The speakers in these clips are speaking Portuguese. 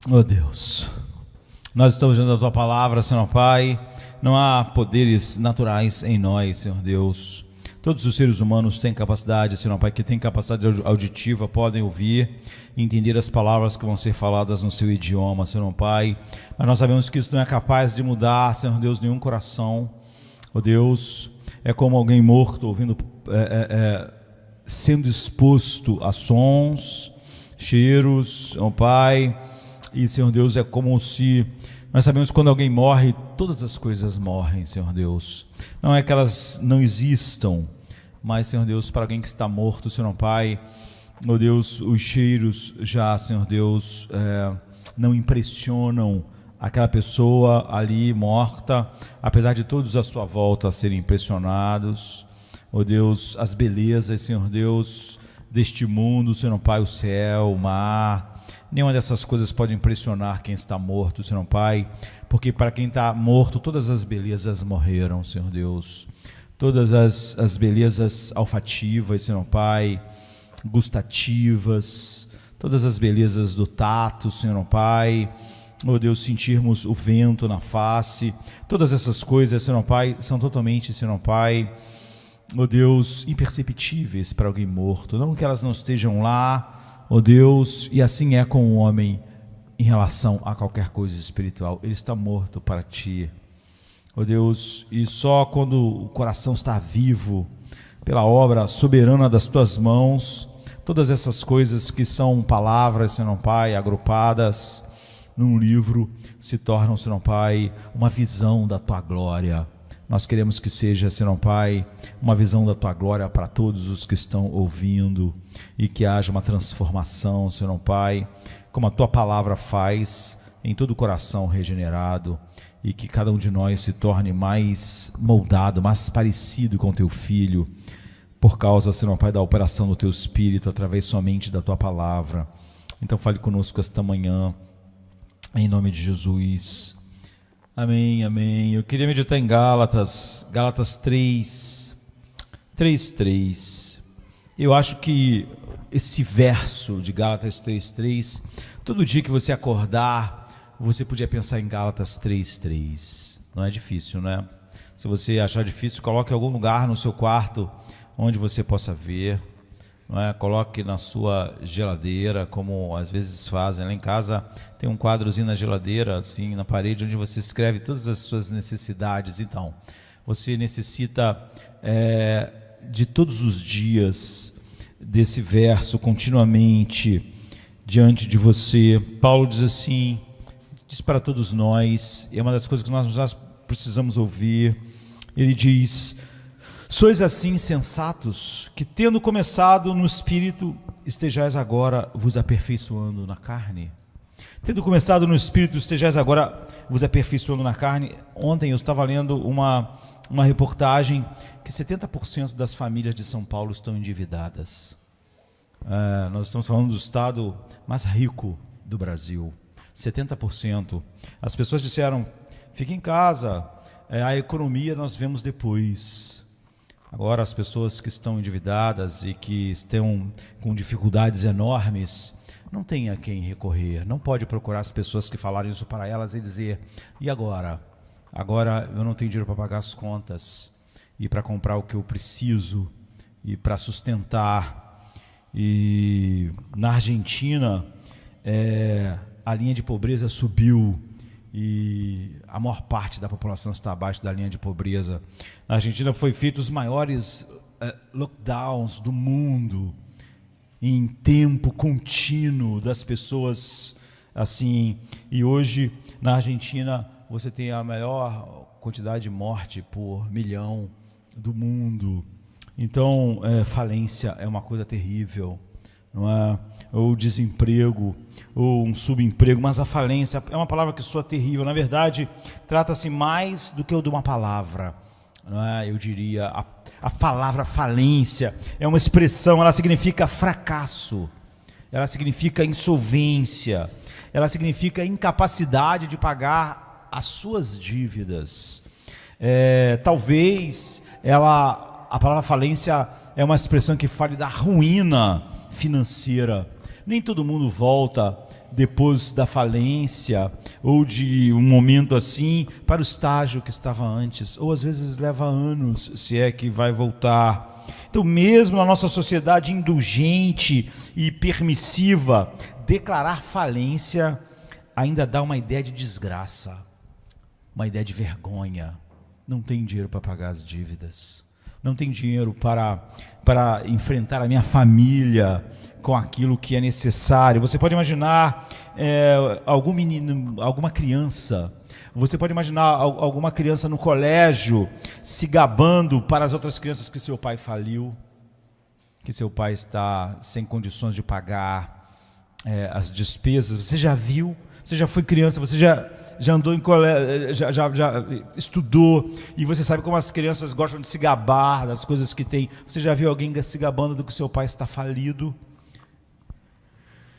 Oh Deus, nós estamos diante da Tua palavra, Senhor Pai. Não há poderes naturais em nós, Senhor Deus. Todos os seres humanos têm capacidade, Senhor Pai, que têm capacidade auditiva, podem ouvir e entender as palavras que vão ser faladas no seu idioma, Senhor Pai. Mas nós sabemos que isso não é capaz de mudar, Senhor Deus, nenhum coração. Oh Deus, é como alguém morto ouvindo, sendo exposto a sons, cheiros, Senhor Pai. E, Senhor Deus, é como se nós sabemos que quando alguém morre, todas as coisas morrem, Senhor Deus. Não é que elas não existam, mas, Senhor Deus, para alguém que está morto, Senhor Pai, oh Deus, os cheiros já, Senhor Deus, não impressionam aquela pessoa ali morta, apesar de todos à sua volta serem impressionados. Oh Deus, as belezas, Senhor Deus, deste mundo, Senhor Pai, o céu, o mar, nenhuma dessas coisas pode impressionar quem está morto, Senhor Pai, porque para quem está morto, todas as belezas morreram, Senhor Deus. Todas as belezas olfativas, Senhor Pai, gustativas, todas as belezas do tato, Senhor Pai, oh Deus, sentirmos o vento na face, todas essas coisas, Senhor Pai, são totalmente, Senhor Pai, oh Deus, imperceptíveis para alguém morto. Não que elas não estejam lá, oh Deus, e assim é com o homem em relação a qualquer coisa espiritual. Ele está morto para ti, oh Deus, e só quando o coração está vivo, pela obra soberana das tuas mãos, todas essas coisas que são palavras, Senhor Pai, agrupadas num livro, se tornam, Senhor Pai, uma visão da tua glória. Nós queremos que seja, Senhor Pai, uma visão da Tua glória para todos os que estão ouvindo e que haja uma transformação, Senhor Pai, como a Tua palavra faz em todo o coração regenerado, e que cada um de nós se torne mais moldado, mais parecido com Teu Filho, por causa, Senhor Pai, da operação do Teu Espírito, através somente da Tua palavra. Então fale conosco esta manhã, em nome de Jesus. Amém, amém. Eu queria meditar em Gálatas 3:3. Eu acho que esse verso de Gálatas 3:3, todo dia que você acordar, você podia pensar em Gálatas 3:3. Não é difícil, né? Se você achar difícil, coloque em algum lugar no seu quarto onde você possa ver, não é? Coloque na sua geladeira, como às vezes fazem. Lá em casa tem um quadrozinho na geladeira, assim, na parede, onde você escreve todas as suas necessidades. Então, você necessita de todos os dias desse verso continuamente diante de você. Paulo diz assim, diz para todos nós, e é uma das coisas que nós já precisamos ouvir. Ele diz: sois assim insensatos, que tendo começado no Espírito, estejais agora vos aperfeiçoando na carne. Tendo começado no Espírito, estejais agora vos aperfeiçoando na carne. Ontem eu estava lendo uma reportagem que 70% das famílias de São Paulo estão endividadas. Nós estamos falando do estado mais rico do Brasil. 70%. As pessoas disseram, fique em casa, a economia nós vemos depois. Agora as pessoas que estão endividadas e que estão com dificuldades enormes, não tem a quem recorrer. Não pode procurar as pessoas que falaram isso para elas e dizer, e agora? Agora eu não tenho dinheiro para pagar as contas e para comprar o que eu preciso e para sustentar. E na Argentina a linha de pobreza subiu e a maior parte da população está abaixo da linha de pobreza. Na Argentina foi feito os maiores lockdowns do mundo, em tempo contínuo das pessoas assim. E hoje na Argentina você tem a maior quantidade de morte por milhão do mundo. Então falência é uma coisa terrível, não é? Ou desemprego, ou um subemprego, mas a falência é uma palavra que soa terrível. Na verdade, trata-se mais do que de uma palavra, não é? Eu diria, a palavra falência é uma expressão, ela significa fracasso, ela significa insolvência, ela significa incapacidade de pagar as suas dívidas. Talvez a palavra falência é uma expressão que fale da ruína financeira. Nem todo mundo volta depois da falência, ou de um momento assim, para o estágio que estava antes, ou às vezes leva anos, se é que vai voltar. Então, mesmo na nossa sociedade indulgente e permissiva, declarar falência ainda dá uma ideia de desgraça, uma ideia de vergonha. Não tem dinheiro para pagar as dívidas, não tem dinheiro para enfrentar a minha família com aquilo que é necessário. Você pode imaginar algum menino, alguma criança, você pode imaginar alguma criança no colégio se gabando para as outras crianças que seu pai faliu, que seu pai está sem condições de pagar as despesas. Você já viu? Você já foi criança, você já andou em colégio, já estudou, e você sabe como as crianças gostam de se gabar das coisas que tem. Você já viu alguém se gabando do que seu pai está falido?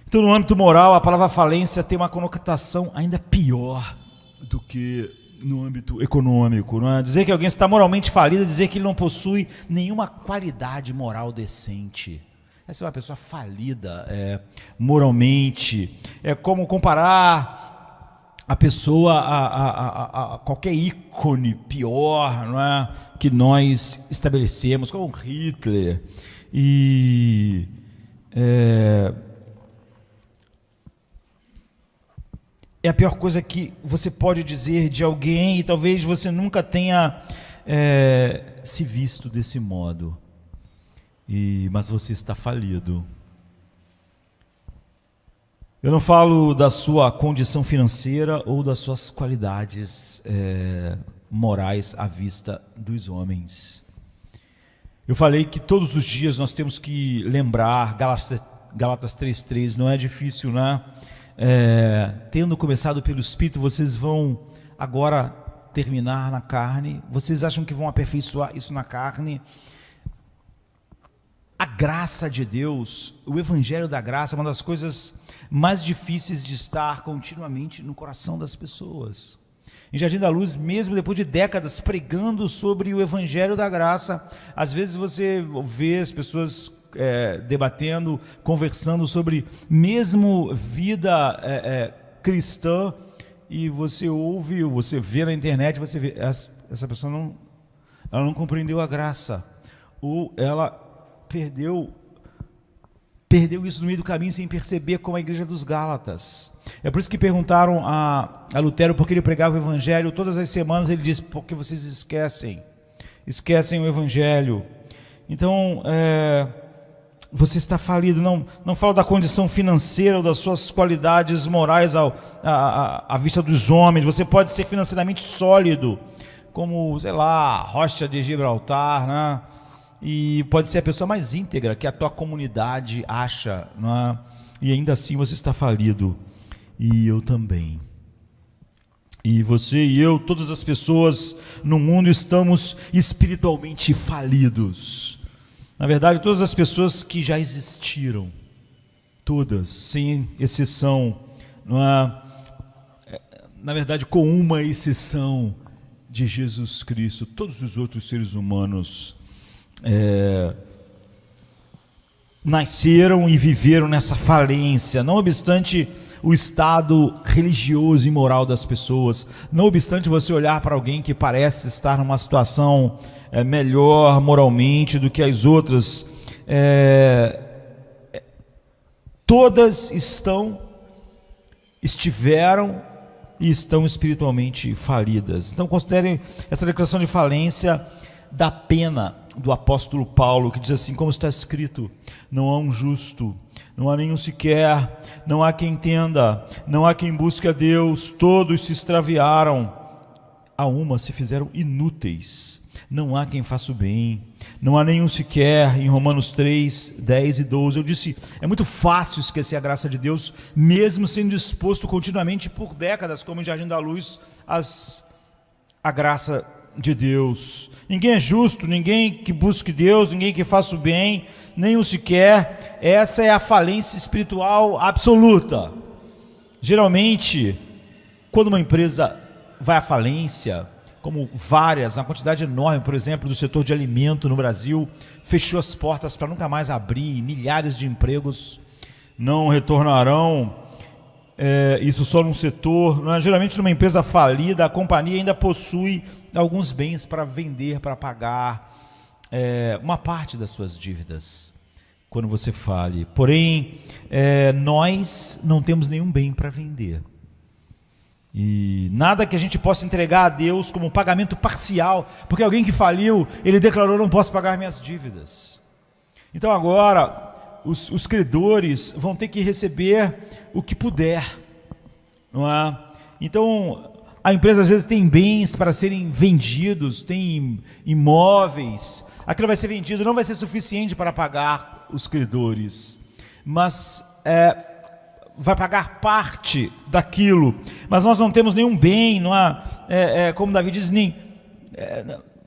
Então, no âmbito moral, a palavra falência tem uma conotação ainda pior do que no âmbito econômico. Não é? Dizer que alguém está moralmente falido é dizer que ele não possui nenhuma qualidade moral decente. Essa é uma pessoa falida moralmente. É como comparar a pessoa a qualquer ícone pior, não é? Que nós estabelecemos, como Hitler. E é a pior coisa que você pode dizer de alguém, e talvez você nunca tenha se visto desse modo. Mas você está falido. Eu não falo da sua condição financeira ou das suas qualidades morais à vista dos homens. Eu falei que todos os dias nós temos que lembrar, Gálatas 3,3, não é difícil, né? Tendo começado pelo Espírito, vocês vão agora terminar na carne. Vocês acham que vão aperfeiçoar isso na carne? A graça de Deus, o Evangelho da graça, é uma das coisas mais difíceis de estar continuamente no coração das pessoas. Em Jardim da Luz, mesmo depois de décadas pregando sobre o Evangelho da graça, às vezes você vê as pessoas debatendo, conversando sobre mesmo vida cristã, e você ouve, você vê na internet, você vê, essa pessoa ela não compreendeu a graça, ou ela perdeu isso no meio do caminho sem perceber, como a igreja dos Gálatas. É por isso que perguntaram a Lutero por que ele pregava o Evangelho todas as semanas. Ele disse: porque vocês esquecem o Evangelho. Então, você está falido. Não falo da condição financeira ou das suas qualidades morais à vista dos homens. Você pode ser financeiramente sólido, como, sei lá, rocha de Gibraltar, né? E pode ser a pessoa mais íntegra que a tua comunidade acha, não é? E ainda assim você está falido. E eu também. E você e eu, todas as pessoas no mundo, estamos espiritualmente falidos. Na verdade, todas as pessoas que já existiram, todas, sem exceção, não é? Na verdade, com uma exceção de Jesus Cristo, todos os outros seres humanos nasceram e viveram nessa falência, não obstante o estado religioso e moral das pessoas, não obstante você olhar para alguém que parece estar numa situação melhor moralmente do que as outras, todas estiveram e estão espiritualmente falidas. Então considerem essa declaração de falência da pena do apóstolo Paulo, que diz assim, como está escrito: não há um justo, não há nenhum sequer, não há quem entenda, não há quem busque a Deus, todos se extraviaram, a uma se fizeram inúteis, não há quem faça o bem, não há nenhum sequer. Em Romanos 3, 10 e 12, eu disse, é muito fácil esquecer a graça de Deus, mesmo sendo exposto continuamente por décadas, como em Jardim da Luz, a graça de Deus. Ninguém é justo, ninguém que busque Deus, ninguém que faça o bem, nenhum sequer. Essa é a falência espiritual absoluta. Geralmente, quando uma empresa vai à falência, como várias, uma quantidade enorme, por exemplo, do setor de alimento no Brasil, fechou as portas para nunca mais abrir, milhares de empregos não retornarão. isso só num setor. Geralmente numa empresa falida, a companhia ainda possui alguns bens para vender, para pagar uma parte das suas dívidas quando você fale. Porém, nós não temos nenhum bem para vender. E nada que a gente possa entregar a Deus como pagamento parcial, porque alguém que faliu, ele declarou: não posso pagar minhas dívidas. Então agora os credores vão ter que receber o que puder, não é? Então a empresa às vezes tem bens para serem vendidos, tem imóveis, aquilo vai ser vendido, não vai ser suficiente para pagar os credores, mas vai pagar parte daquilo, mas nós não temos nenhum bem, não há, como Davi diz,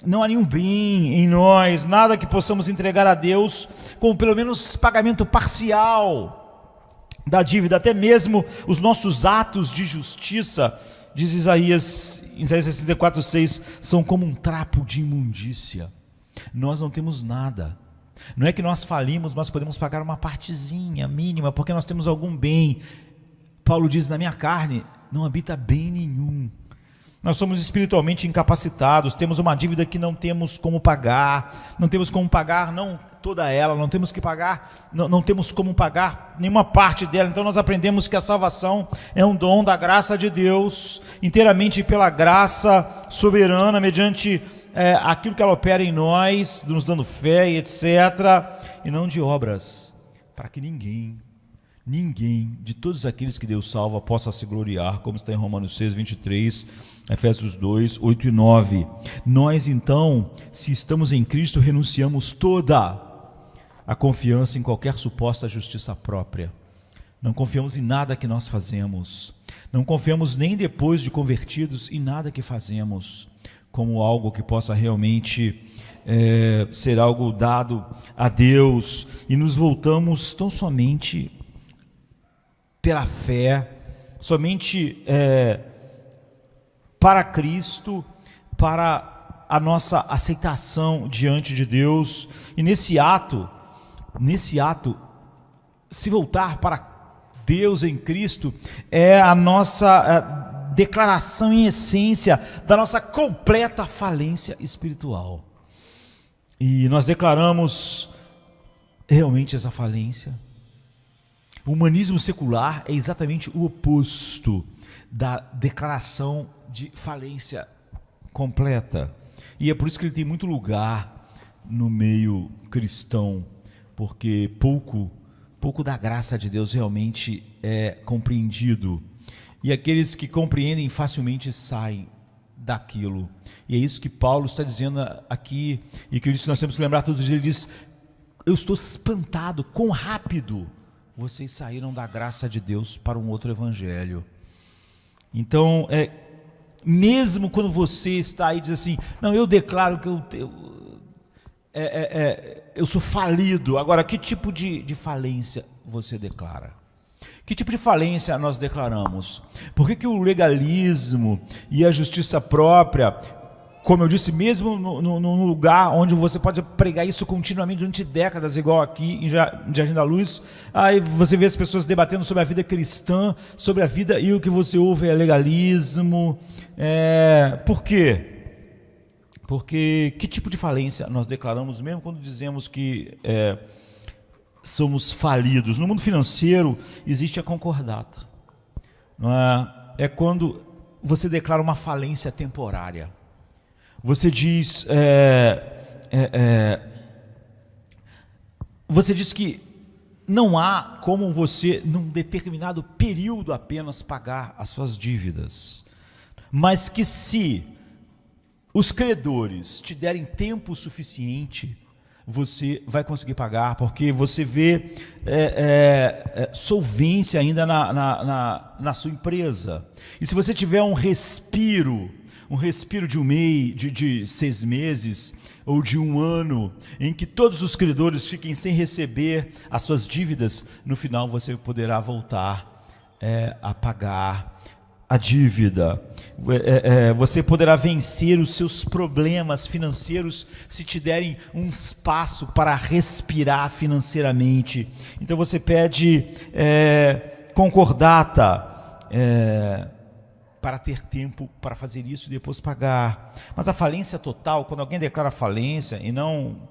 não há nenhum bem em nós, nada que possamos entregar a Deus como pelo menos pagamento parcial da dívida. Até mesmo os nossos atos de justiça, diz Isaías, em Isaías 64:6, são como um trapo de imundícia. Nós não temos nada. Não é que nós falimos, nós podemos pagar uma partezinha mínima, porque nós temos algum bem. Paulo diz: na minha carne não habita bem nenhum. Nós somos espiritualmente incapacitados, temos uma dívida que não temos como pagar, não temos como pagar, não toda ela, não temos que pagar, não temos como pagar nenhuma parte dela. Então nós aprendemos que a salvação é um dom da graça de Deus, inteiramente pela graça soberana, mediante aquilo que ela opera em nós, nos dando fé e etc., e não de obras, para que ninguém de todos aqueles que Deus salva possa se gloriar, como está em Romanos 6:23, Efésios 2, 8 e 9. Nós então, se estamos em Cristo, renunciamos toda a confiança em qualquer suposta justiça própria. Não confiamos em nada que nós fazemos, não confiamos nem depois de convertidos em nada que fazemos, como algo que possa realmente ser algo dado a Deus, e nos voltamos tão somente pela fé, somente para Cristo, para a nossa aceitação diante de Deus. E nesse ato, se voltar para Deus em Cristo é a nossa declaração em essência da nossa completa falência espiritual. E nós declaramos realmente essa falência. O humanismo secular é exatamente o oposto da declaração de falência completa. E é por isso que ele tem muito lugar no meio cristão, porque pouco da graça de Deus realmente é compreendido. E aqueles que compreendem facilmente saem daquilo. E é isso que Paulo está dizendo aqui, e que nós temos que lembrar todos os dias. Ele diz: eu estou espantado, quão rápido vocês saíram da graça de Deus para um outro evangelho. Então, mesmo quando você está aí e diz assim: não, eu declaro que eu sou falido. Agora, que tipo de falência você declara? Que tipo de falência nós declaramos? Por que o legalismo e a justiça própria, como eu disse, mesmo no lugar onde você pode pregar isso continuamente durante décadas, igual aqui em Jardim da Luz, aí você vê as pessoas debatendo sobre a vida cristã, sobre a vida, e o que você ouve é legalismo. Por quê? Porque que tipo de falência nós declaramos, mesmo quando dizemos que somos falidos? No mundo financeiro existe a concordata, não é quando você declara uma falência temporária. Você diz que não há como você, num determinado período apenas, pagar as suas dívidas, mas que se os credores te derem tempo suficiente, você vai conseguir pagar, porque você vê solvência ainda na sua empresa. E se você tiver um respiro de um mês, de 6 meses, ou de 1 ano, em que todos os credores fiquem sem receber as suas dívidas, no final você poderá voltar a pagar a dívida. Você poderá vencer os seus problemas financeiros se te derem um espaço para respirar financeiramente. Então você pede concordata. para ter tempo para fazer isso e depois pagar. Mas a falência total, quando alguém declara falência e não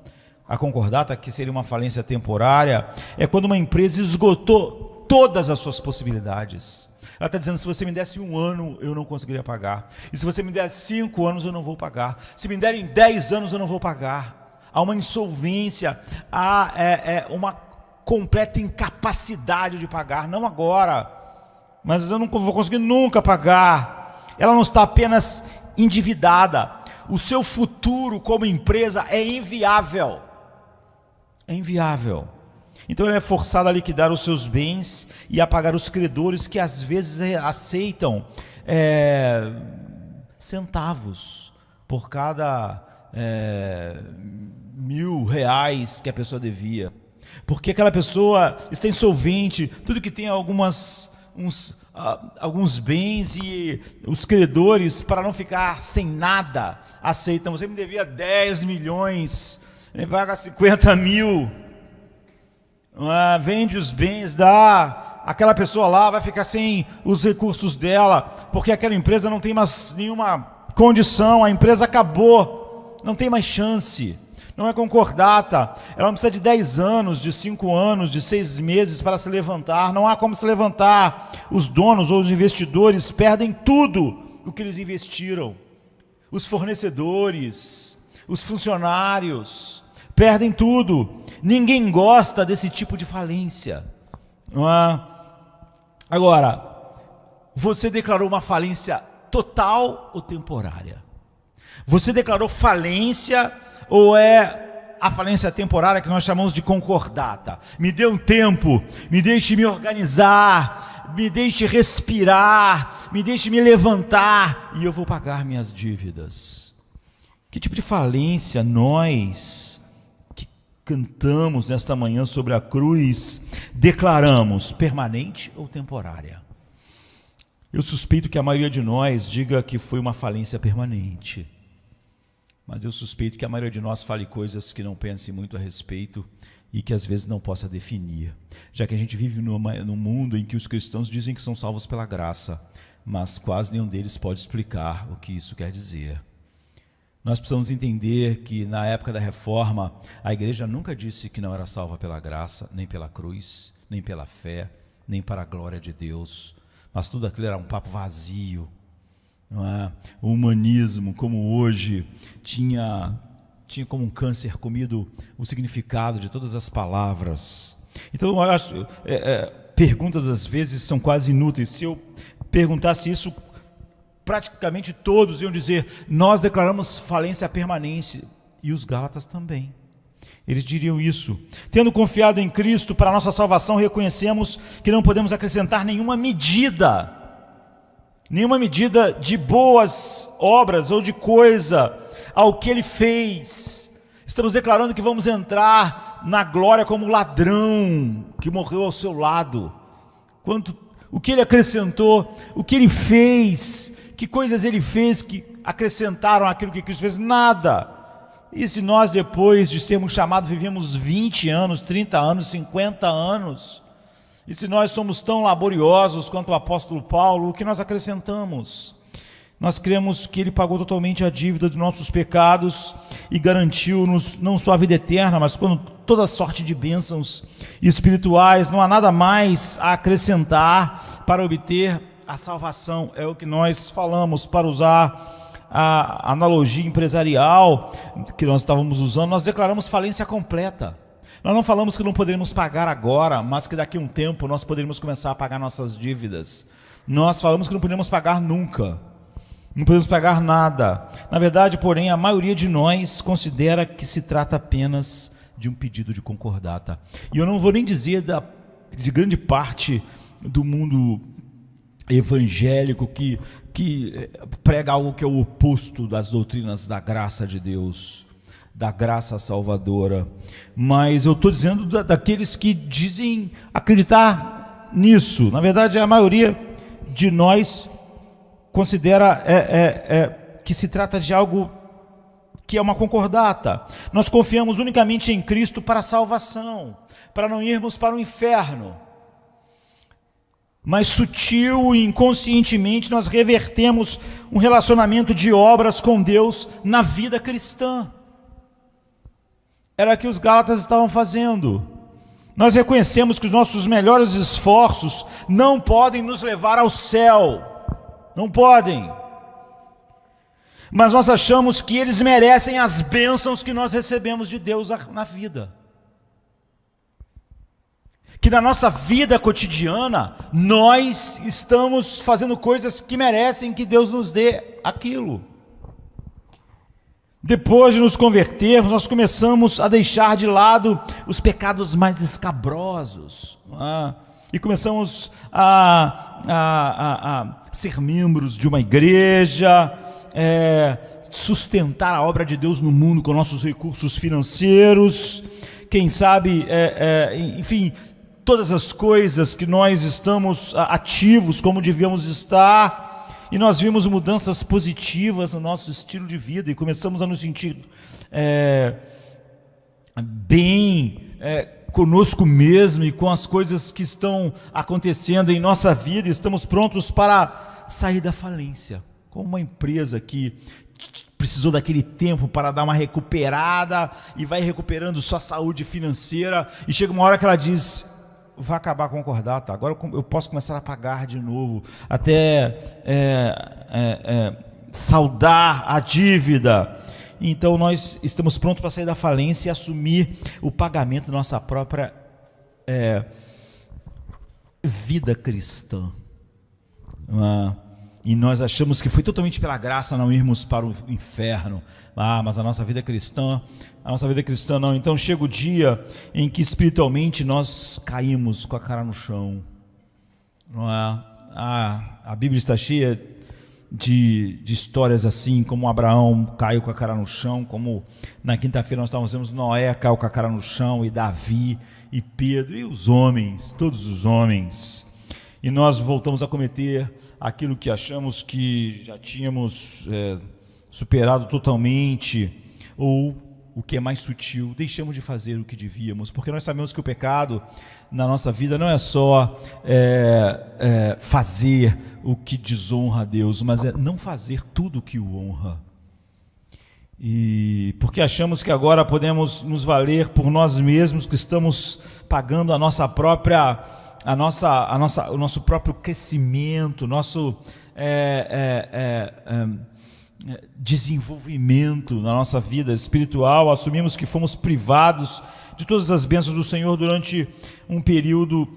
a concordata, que seria uma falência temporária, é quando uma empresa esgotou todas as suas possibilidades. Ela está dizendo: se você me desse 1 ano, eu não conseguiria pagar. E se você me desse 5 anos, eu não vou pagar. Se me derem 10 anos, eu não vou pagar. Há uma insolvência, há uma completa incapacidade de pagar. Não agora, mas eu não vou conseguir nunca pagar. Ela não está apenas endividada. O seu futuro como empresa é inviável. É inviável. Então ela é forçada a liquidar os seus bens e a pagar os credores, que às vezes aceitam centavos por cada R$ 1.000 que a pessoa devia. Porque aquela pessoa está insolvente, tudo que tem alguns bens, e os credores, para não ficar sem nada, aceitam. Você me devia 10 milhões, me paga 50 mil. Vende os bens, dá. Aquela pessoa lá vai ficar sem os recursos dela, porque aquela empresa não tem mais nenhuma condição, a empresa acabou, não tem mais chance. Não é concordata, ela não precisa de 10 anos, de 5 anos, de 6 meses para se levantar. Não há como se levantar. Os donos ou os investidores perdem tudo o que eles investiram. Os fornecedores, os funcionários, perdem tudo. Ninguém gosta desse tipo de falência, não é? Agora, você declarou uma falência total ou temporária? Você declarou falência, ou é a falência temporária que nós chamamos de concordata? Me dê um tempo, me deixe me organizar, me deixe respirar, me deixe me levantar e eu vou pagar minhas dívidas. Que tipo de falência nós que cantamos nesta manhã sobre a cruz declaramos? Permanente ou temporária? Eu suspeito que a maioria de nós diga que foi uma falência permanente. Mas eu suspeito que a maioria de nós fale coisas que não pense muito a respeito e que às vezes não possa definir. Já que a gente vive num mundo em que os cristãos dizem que são salvos pela graça, mas quase nenhum deles pode explicar o que isso quer dizer. Nós precisamos entender que na época da Reforma, a igreja nunca disse que não era salva pela graça, nem pela cruz, nem pela fé, nem para a glória de Deus. Mas tudo aquilo era um papo vazio. Não é? O humanismo, como hoje, tinha como um câncer comido o significado de todas as palavras. Então, eu acho, perguntas às vezes são quase inúteis. Se eu perguntasse isso, praticamente todos iam dizer: nós declaramos falência permanente, e os Gálatas também. Eles diriam isso. Tendo confiado em Cristo para a nossa salvação, reconhecemos que não podemos acrescentar nenhuma medida de boas obras ou de coisa ao que Ele fez. Estamos declarando que vamos entrar na glória como ladrão que morreu ao seu lado. O que Ele acrescentou, o que Ele fez, que coisas Ele fez que acrescentaram aquilo que Cristo fez? Nada. E se nós, depois de sermos chamados, vivemos 20 anos, 30 anos, 50 anos, e se nós somos tão laboriosos quanto o apóstolo Paulo, o que nós acrescentamos? Nós cremos que Ele pagou totalmente a dívida de nossos pecados e garantiu-nos não só a vida eterna, mas toda sorte de bênçãos espirituais. Não há nada mais a acrescentar para obter a salvação. É o que nós falamos, para usar a analogia empresarial que nós estávamos usando. Nós declaramos falência completa. Nós não falamos que não poderíamos pagar agora, mas que daqui a um tempo nós poderíamos começar a pagar nossas dívidas. Nós falamos que não podemos pagar nunca, não podemos pagar nada. Na verdade, porém, a maioria de nós considera que se trata apenas de um pedido de concordata. E eu não vou nem dizer de grande parte do mundo evangélico que prega algo que é o oposto das doutrinas da graça de Deus, da graça salvadora, mas eu estou dizendo daqueles que dizem acreditar nisso. Na verdade, a maioria de nós considera que se trata de algo que é uma concordata. Nós confiamos unicamente em Cristo para a salvação, para não irmos para o inferno. mas sutil e inconscientemente nós revertemos um relacionamento de obras com Deus na vida cristã. Era o que os Gálatas estavam fazendo. Nós reconhecemos que os nossos melhores esforços não podem nos levar ao céu, não podem, mas nós achamos que eles merecem as bênçãos que nós recebemos de Deus na vida. Que na nossa vida cotidiana, nós estamos fazendo coisas que merecem que Deus nos dê aquilo. Depois de nos convertermos, nós começamos a deixar de lado os pecados mais escabrosos, e começamos a ser membros de uma igreja, sustentar a obra de Deus no mundo com nossos recursos financeiros, quem sabe, enfim, todas as coisas que nós estamos ativos como devíamos estar, e nós vimos mudanças positivas no nosso estilo de vida e começamos a nos sentir bem conosco mesmo e com as coisas que estão acontecendo em nossa vida, e estamos prontos para sair da falência, como uma empresa que precisou daquele tempo para dar uma recuperada e vai recuperando sua saúde financeira, e chega uma hora que ela diz: vai acabar com o concordata, agora eu posso começar a pagar de novo, até saldar a dívida. Então nós estamos prontos para sair da falência e assumir o pagamento da nossa própria vida cristã. E nós achamos que foi totalmente pela graça não irmos para o inferno, mas a nossa vida cristã não. Então chega o dia em que espiritualmente nós caímos com a cara no chão, não é? A Bíblia está cheia de histórias assim, como Abraão caiu com a cara no chão, como na quinta-feira nós estávamos vendo Noé caiu com a cara no chão, e Davi, e Pedro, e os homens, todos os homens. E nós voltamos a cometer aquilo que achamos que já tínhamos superado totalmente, ou o que é mais sutil, deixamos de fazer o que devíamos, porque nós sabemos que o pecado na nossa vida não é só fazer o que desonra a Deus, mas é não fazer tudo o que o honra. E porque achamos que agora podemos nos valer por nós mesmos, que estamos pagando o nosso próprio crescimento, nosso desenvolvimento na nossa vida espiritual. Assumimos que fomos privados de todas as bênçãos do Senhor durante um período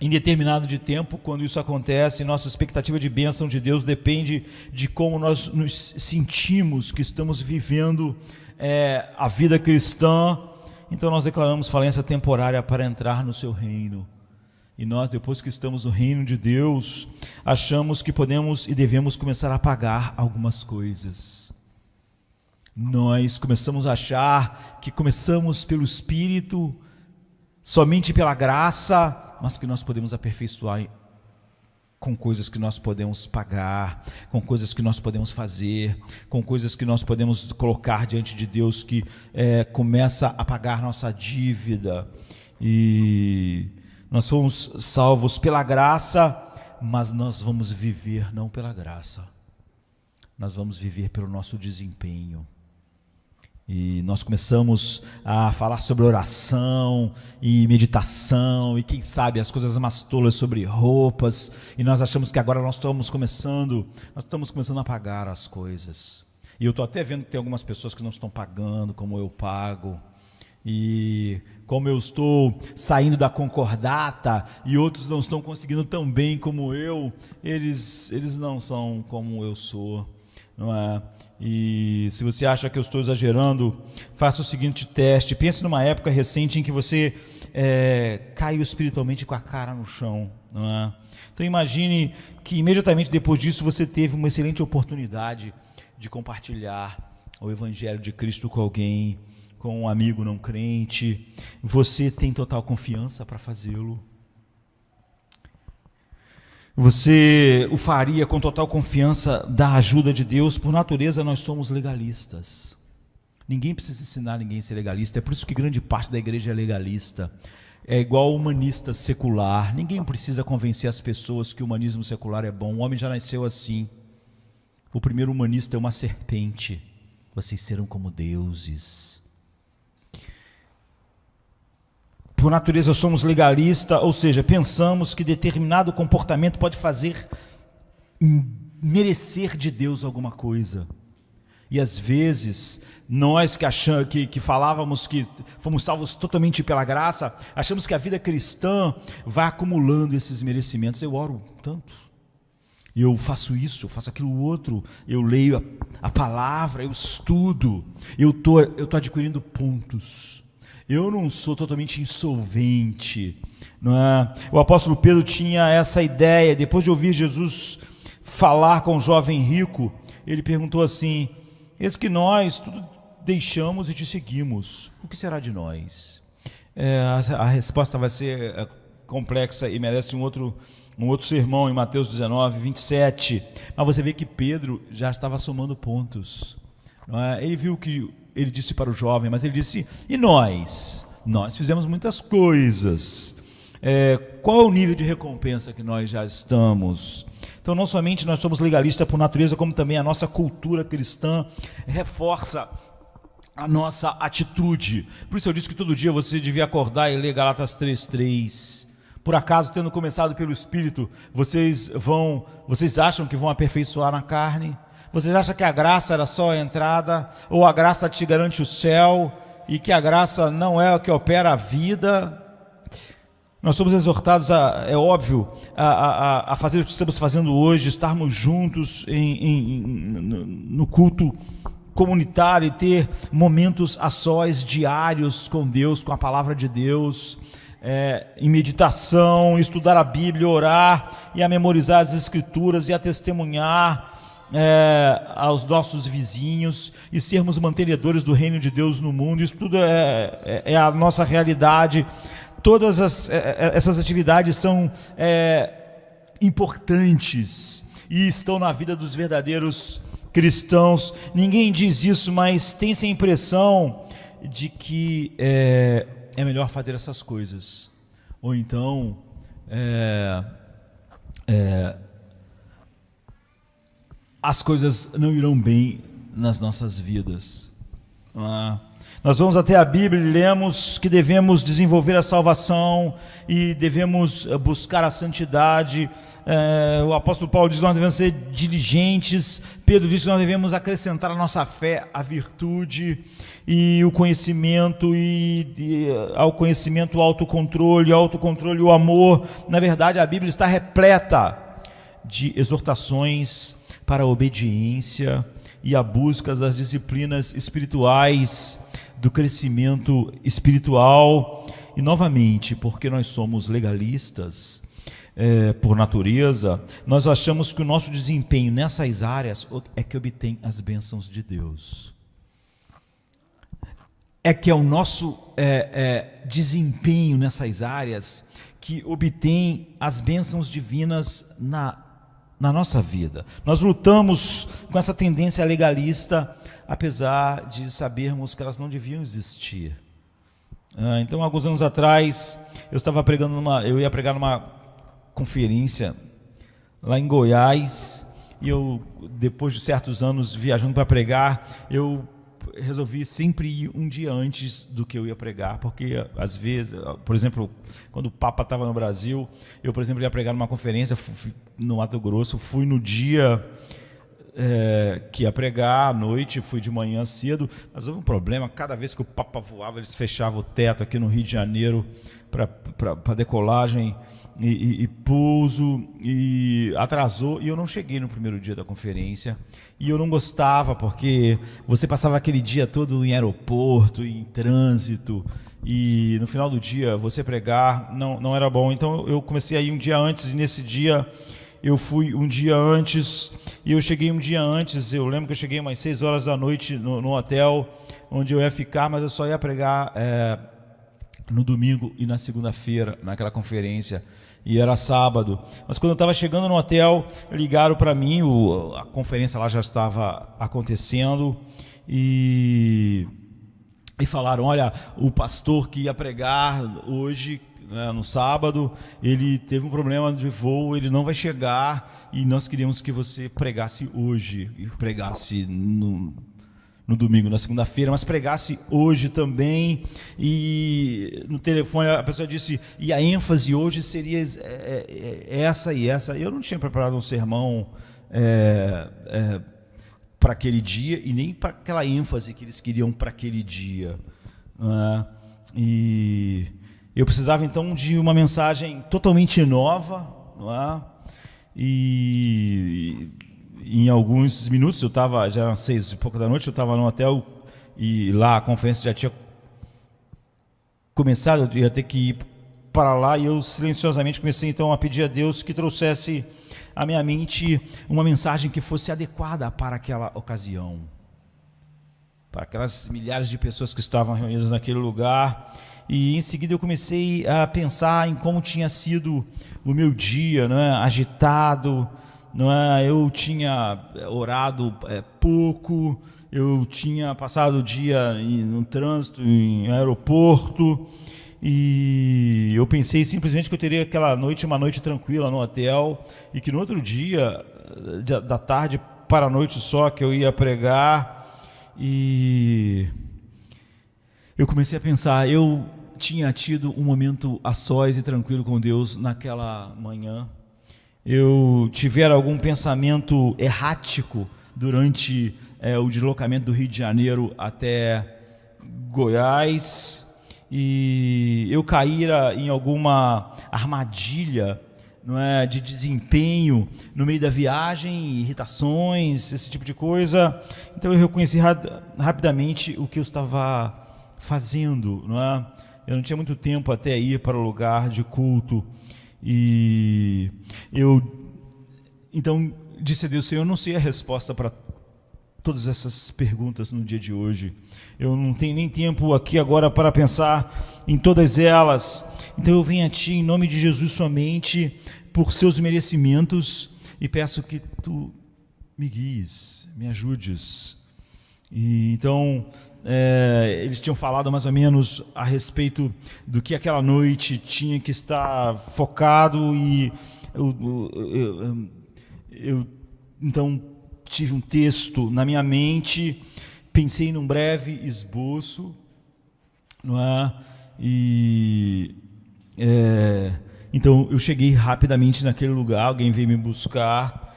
indeterminado de tempo. Quando isso acontece, nossa expectativa de bênção de Deus depende de como nós nos sentimos que estamos vivendo a vida cristã. Então nós declaramos falência temporária para entrar no seu reino. E nós, depois que estamos no reino de Deus, achamos que podemos e devemos começar a pagar algumas coisas. Nós começamos a achar que começamos pelo Espírito, somente pela graça, mas que nós podemos aperfeiçoar com coisas que nós podemos pagar, com coisas que nós podemos fazer, com coisas que nós podemos colocar diante de Deus, que começa a pagar nossa dívida. E nós fomos salvos pela graça, mas nós vamos viver não pela graça, nós vamos viver pelo nosso desempenho. E nós começamos a falar sobre oração e meditação, e quem sabe as coisas mais tolas sobre roupas, e nós achamos que agora nós estamos começando a pagar as coisas. E eu estou até vendo que tem algumas pessoas que não estão pagando como eu pago, e como eu estou saindo da concordata e outros não estão conseguindo tão bem como eu, eles não são como eu sou, não é? E se você acha que eu estou exagerando, faça o seguinte teste: pense numa época recente em que você caiu espiritualmente com a cara no chão, não é? Então imagine que imediatamente depois disso você teve uma excelente oportunidade de compartilhar o Evangelho de Cristo com alguém, com um amigo não crente. Você tem total confiança para fazê-lo? Você o faria com total confiança da ajuda de Deus? Por natureza nós somos legalistas. Ninguém precisa ensinar ninguém a ser legalista. É por isso que grande parte da igreja é legalista. é igual ao humanista secular. Ninguém precisa convencer as pessoas que o humanismo secular é bom. O homem já nasceu assim. O primeiro humanista é uma serpente. Vocês serão como deuses. Por natureza somos legalistas, ou seja, pensamos que determinado comportamento pode fazer merecer de Deus alguma coisa. E às vezes, nós que falávamos que fomos salvos totalmente pela graça, achamos que a vida cristã vai acumulando esses merecimentos. Eu oro tanto, eu faço isso, eu faço aquilo outro, eu leio a palavra, eu estudo, eu tô adquirindo pontos. Eu não sou totalmente insolvente, não é? O apóstolo Pedro tinha essa ideia. Depois de ouvir Jesus falar com o jovem rico, ele perguntou assim: eis que nós tudo deixamos e te seguimos, o que será de nós? A resposta vai ser complexa e merece um outro sermão em Mateus 19, 27. Mas você vê que Pedro já estava somando pontos, não é? Ele viu que ele disse para o jovem, mas ele disse: e nós? Nós fizemos muitas coisas. Qual é o nível de recompensa que nós já estamos? Então, não somente nós somos legalistas por natureza, como também a nossa cultura cristã reforça a nossa atitude. Por isso eu disse que todo dia você devia acordar e ler Gálatas 3:3. Por acaso, tendo começado pelo Espírito, vocês acham que vão aperfeiçoar na carne? Vocês acham que a graça era só a entrada? Ou a graça te garante o céu? E que a graça não é o que opera a vida? Nós somos exortados, é óbvio, a fazer o que estamos fazendo hoje, estarmos juntos no culto comunitário e ter momentos a sós, diários com Deus, com a palavra de Deus, em meditação, estudar a Bíblia, orar e a memorizar as Escrituras e a testemunhar aos nossos vizinhos e sermos mantenedores do reino de Deus no mundo. Isso tudo é a nossa realidade. Todas essas atividades são importantes e estão na vida dos verdadeiros cristãos. Ninguém diz isso, mas tem-se a impressão de que é melhor fazer essas coisas, ou então as coisas não irão bem nas nossas vidas. Nós vamos até a Bíblia e lemos que devemos desenvolver a salvação e devemos buscar a santidade. O apóstolo Paulo diz que nós devemos ser diligentes. Pedro diz que nós devemos acrescentar à nossa fé a virtude e o conhecimento, e ao conhecimento o autocontrole, o amor. Na verdade, a Bíblia está repleta de exortações para a obediência e a busca das disciplinas espirituais, do crescimento espiritual. E novamente, porque nós somos legalistas por natureza, nós achamos que o nosso desempenho nessas áreas é que obtém as bênçãos de Deus. É que é o nosso desempenho nessas áreas que obtém as bênçãos divinas na nossa vida. Nós lutamos com essa tendência legalista, apesar de sabermos que elas não deviam existir. Então, alguns anos atrás, eu ia pregar numa conferência lá em Goiás, e eu, depois de certos anos viajando para pregar, eu resolvi sempre ir um dia antes do que eu ia pregar, porque às vezes, por exemplo, quando o Papa estava no Brasil, eu, por exemplo, ia pregar numa conferência no Mato Grosso, fui no dia que ia pregar à noite, fui de manhã cedo, mas houve um problema: cada vez que o Papa voava, eles fechavam o teto aqui no Rio de Janeiro para decolagem e pouso, e atrasou, e eu não cheguei no primeiro dia da conferência, e eu não gostava, porque você passava aquele dia todo em aeroporto, em trânsito, e no final do dia você pregar não era bom. Então eu comecei a ir um dia antes, e nesse dia eu fui um dia antes, e eu cheguei um dia antes. Eu lembro que eu cheguei umas 6 horas da noite no hotel onde eu ia ficar, mas eu só ia pregar no domingo e na segunda-feira, naquela conferência, e era sábado. Mas quando eu estava chegando no hotel, ligaram para mim, a conferência lá já estava acontecendo, e falaram: olha, o pastor que ia pregar hoje né? No sábado ele teve um problema de voo, ele não vai chegar, e nós queríamos que você pregasse hoje, e pregasse no domingo, na segunda-feira, mas pregasse hoje também. E no telefone a pessoa disse, e a ênfase hoje seria essa e essa. Eu não tinha preparado um sermão para aquele dia, e nem para aquela ênfase que eles queriam para aquele dia, né? E eu precisava então de uma mensagem totalmente nova, não é? E em alguns minutos, eu estava, já eram 6h e pouco da noite, eu estava no hotel, e lá a conferência já tinha começado, eu ia ter que ir para lá, e eu silenciosamente comecei então a pedir a Deus que trouxesse à minha mente uma mensagem que fosse adequada para aquela ocasião, para aquelas milhares de pessoas que estavam reunidas naquele lugar. E em seguida eu comecei a pensar em como tinha sido o meu dia, né, agitado, não é? Eu tinha orado pouco, eu tinha passado o dia no trânsito, em aeroporto, e eu pensei simplesmente que eu teria aquela noite, uma noite tranquila no hotel, e que no outro dia, da tarde para a noite só, que eu ia pregar. E eu comecei a pensar, eu tinha tido um momento a sós e tranquilo com Deus naquela manhã. Eu tivera algum pensamento errático durante o deslocamento do Rio de Janeiro até Goiás, e eu caíra em alguma armadilha, não é, de desempenho no meio da viagem, irritações, esse tipo de coisa. Então eu reconheci rapidamente o que eu estava fazendo, não é? Eu não tinha muito tempo até ir para o lugar de culto. E eu então disse a Deus, Senhor, eu não sei a resposta para todas essas perguntas no dia de hoje, eu não tenho nem tempo aqui agora para pensar em todas elas, então eu venho a Ti em nome de Jesus somente por Seus merecimentos, e peço que Tu me guies, me ajudes. E então eles tinham falado mais ou menos a respeito do que aquela noite tinha que estar focado, e eu então tive um texto na minha mente, pensei num breve esboço, não é? E então eu cheguei rapidamente naquele lugar, alguém veio me buscar,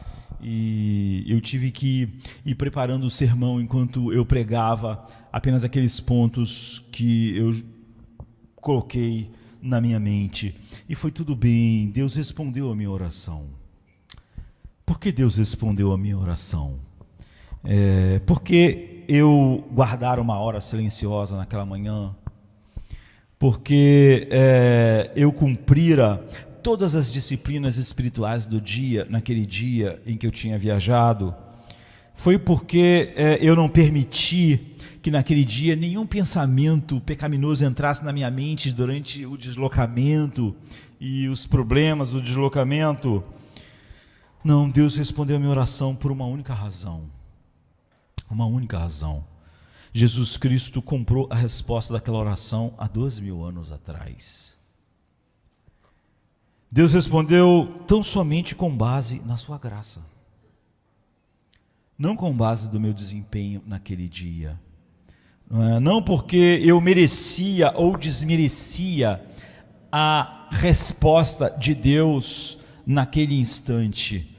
e eu tive que ir preparando o sermão enquanto eu pregava apenas aqueles pontos que eu coloquei na minha mente. E foi tudo bem, Deus respondeu a minha oração. Por que Deus respondeu a minha oração? Porque eu guardara uma hora silenciosa naquela manhã, porque eu cumprira todas as disciplinas espirituais do dia, naquele dia em que eu tinha viajado. Foi porque eu não permiti que naquele dia nenhum pensamento pecaminoso entrasse na minha mente durante o deslocamento e os problemas do deslocamento. Não, Deus respondeu a minha oração por uma única razão. Uma única razão. Jesus Cristo comprou a resposta daquela oração há 2000 anos atrás. Deus respondeu tão somente com base na sua graça. Não com base do meu desempenho naquele dia. Não porque eu merecia ou desmerecia a resposta de Deus naquele instante.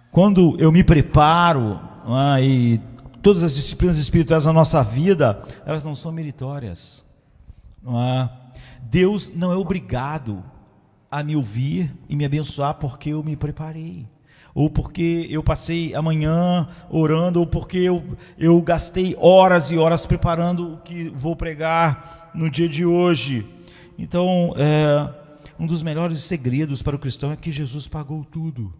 Quando eu me preparo, e todas as disciplinas espirituais na nossa vida, elas não são meritórias. Deus não é obrigado a me ouvir e me abençoar porque eu me preparei, ou porque eu passei a manhã orando, ou porque eu gastei horas e horas preparando o que vou pregar no dia de hoje. Então, um dos melhores segredos para o cristão é que Jesus pagou tudo,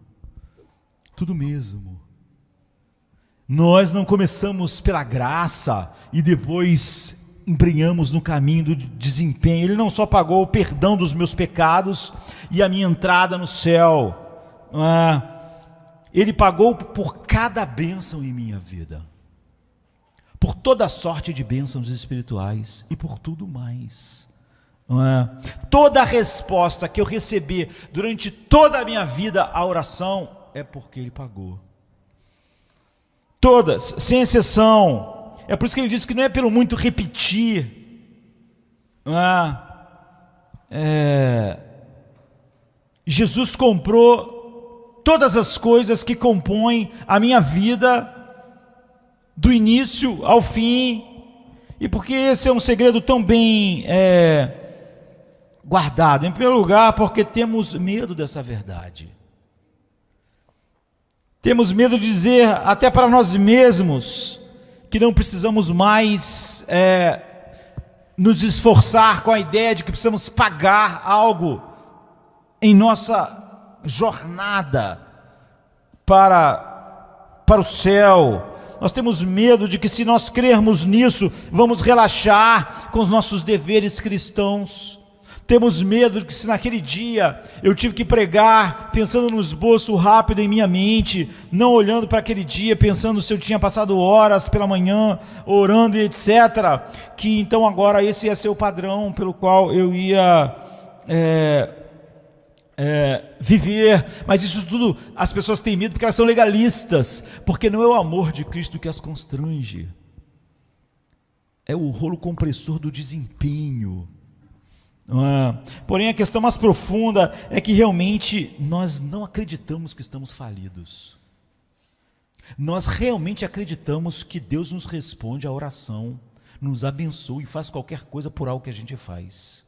tudo mesmo. Nós não começamos pela graça e depois embrenhamos no caminho do desempenho. Ele não só pagou o perdão dos meus pecados e a minha entrada no céu, Ele pagou por cada bênção em minha vida, por toda sorte de bênçãos espirituais e por tudo mais. não é? Toda a resposta que eu recebi durante toda a minha vida à oração é porque Ele pagou. Todas, sem exceção. É por isso que Ele disse que não é pelo muito repetir, não é? Jesus comprou todas as coisas que compõem a minha vida, do início ao fim. E porque esse é um segredo tão bem guardado? Em primeiro lugar, porque temos medo dessa verdade. Temos medo de dizer até para nós mesmos que não precisamos mais nos esforçar com a ideia de que precisamos pagar algo em nossa jornada para o céu. Nós temos medo de que, se nós crermos nisso, vamos relaxar com os nossos deveres cristãos. Temos medo de que, se naquele dia eu tive que pregar pensando no esboço rápido em minha mente, não olhando para aquele dia, pensando se eu tinha passado horas pela manhã, orando e etc., que então agora esse ia ser o padrão pelo qual eu ia viver. Mas isso tudo, as pessoas têm medo porque elas são legalistas, porque não é o amor de Cristo que as constrange, é o rolo compressor do desempenho. Porém, a questão mais profunda é que realmente nós não acreditamos que estamos falidos. Nós realmente acreditamos que Deus nos responde à oração, nos abençoa e faz qualquer coisa por algo que a gente faz.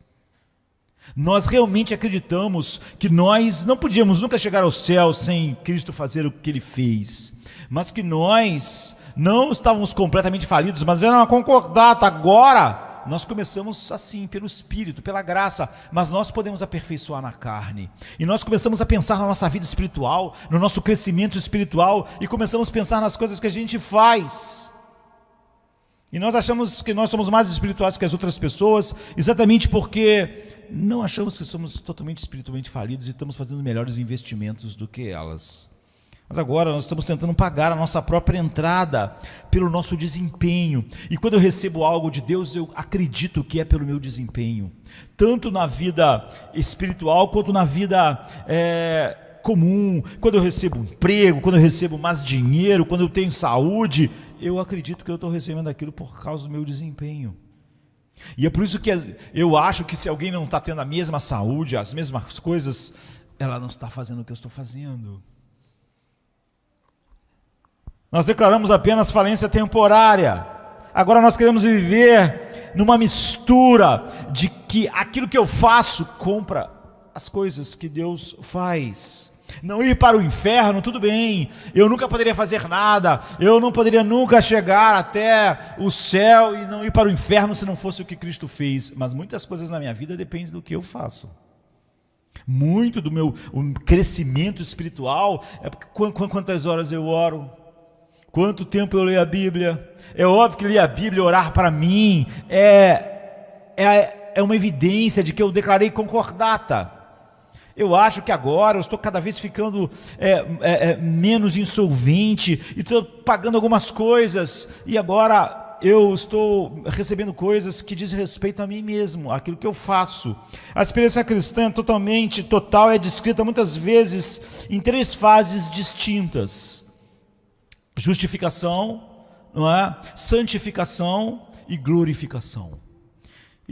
Nós realmente acreditamos que nós não podíamos nunca chegar ao céu sem Cristo fazer o que Ele fez, mas que nós não estávamos completamente falidos, mas era uma concordata. Agora nós começamos assim, pelo Espírito, pela graça, mas nós podemos aperfeiçoar na carne, e nós começamos a pensar na nossa vida espiritual, no nosso crescimento espiritual, e começamos a pensar nas coisas que a gente faz, e nós achamos que nós somos mais espirituais que as outras pessoas, exatamente porque não achamos que somos totalmente espiritualmente falidos e estamos fazendo melhores investimentos do que elas. Mas agora nós estamos tentando pagar a nossa própria entrada pelo nosso desempenho. E quando eu recebo algo de Deus, eu acredito que é pelo meu desempenho, tanto na vida espiritual quanto na vida comum. Quando eu recebo um emprego, quando eu recebo mais dinheiro, quando eu tenho saúde, eu acredito que eu estou recebendo aquilo por causa do meu desempenho. E é por isso que eu acho que, se alguém não está tendo a mesma saúde, as mesmas coisas, ela não está fazendo o que eu estou fazendo. Nós declaramos apenas falência temporária. Agora nós queremos viver numa mistura de que aquilo que eu faço compra as coisas que Deus faz. Não ir para o inferno, tudo bem, eu nunca poderia fazer nada, eu não poderia nunca chegar até o céu e não ir para o inferno se não fosse o que Cristo fez. Mas muitas coisas na minha vida dependem do que eu faço. Muito do meu crescimento espiritual é quantas horas eu oro, quanto tempo eu leio a Bíblia. É óbvio que ler a Bíblia, orar para mim, é uma evidência de que eu declarei concordata. Eu acho que agora eu estou cada vez ficando menos insolvente e estou pagando algumas coisas, e agora eu estou recebendo coisas que dizem respeito a mim mesmo, aquilo que eu faço. A experiência cristã total é descrita muitas vezes em 3 fases distintas: justificação, não é? Santificação e glorificação.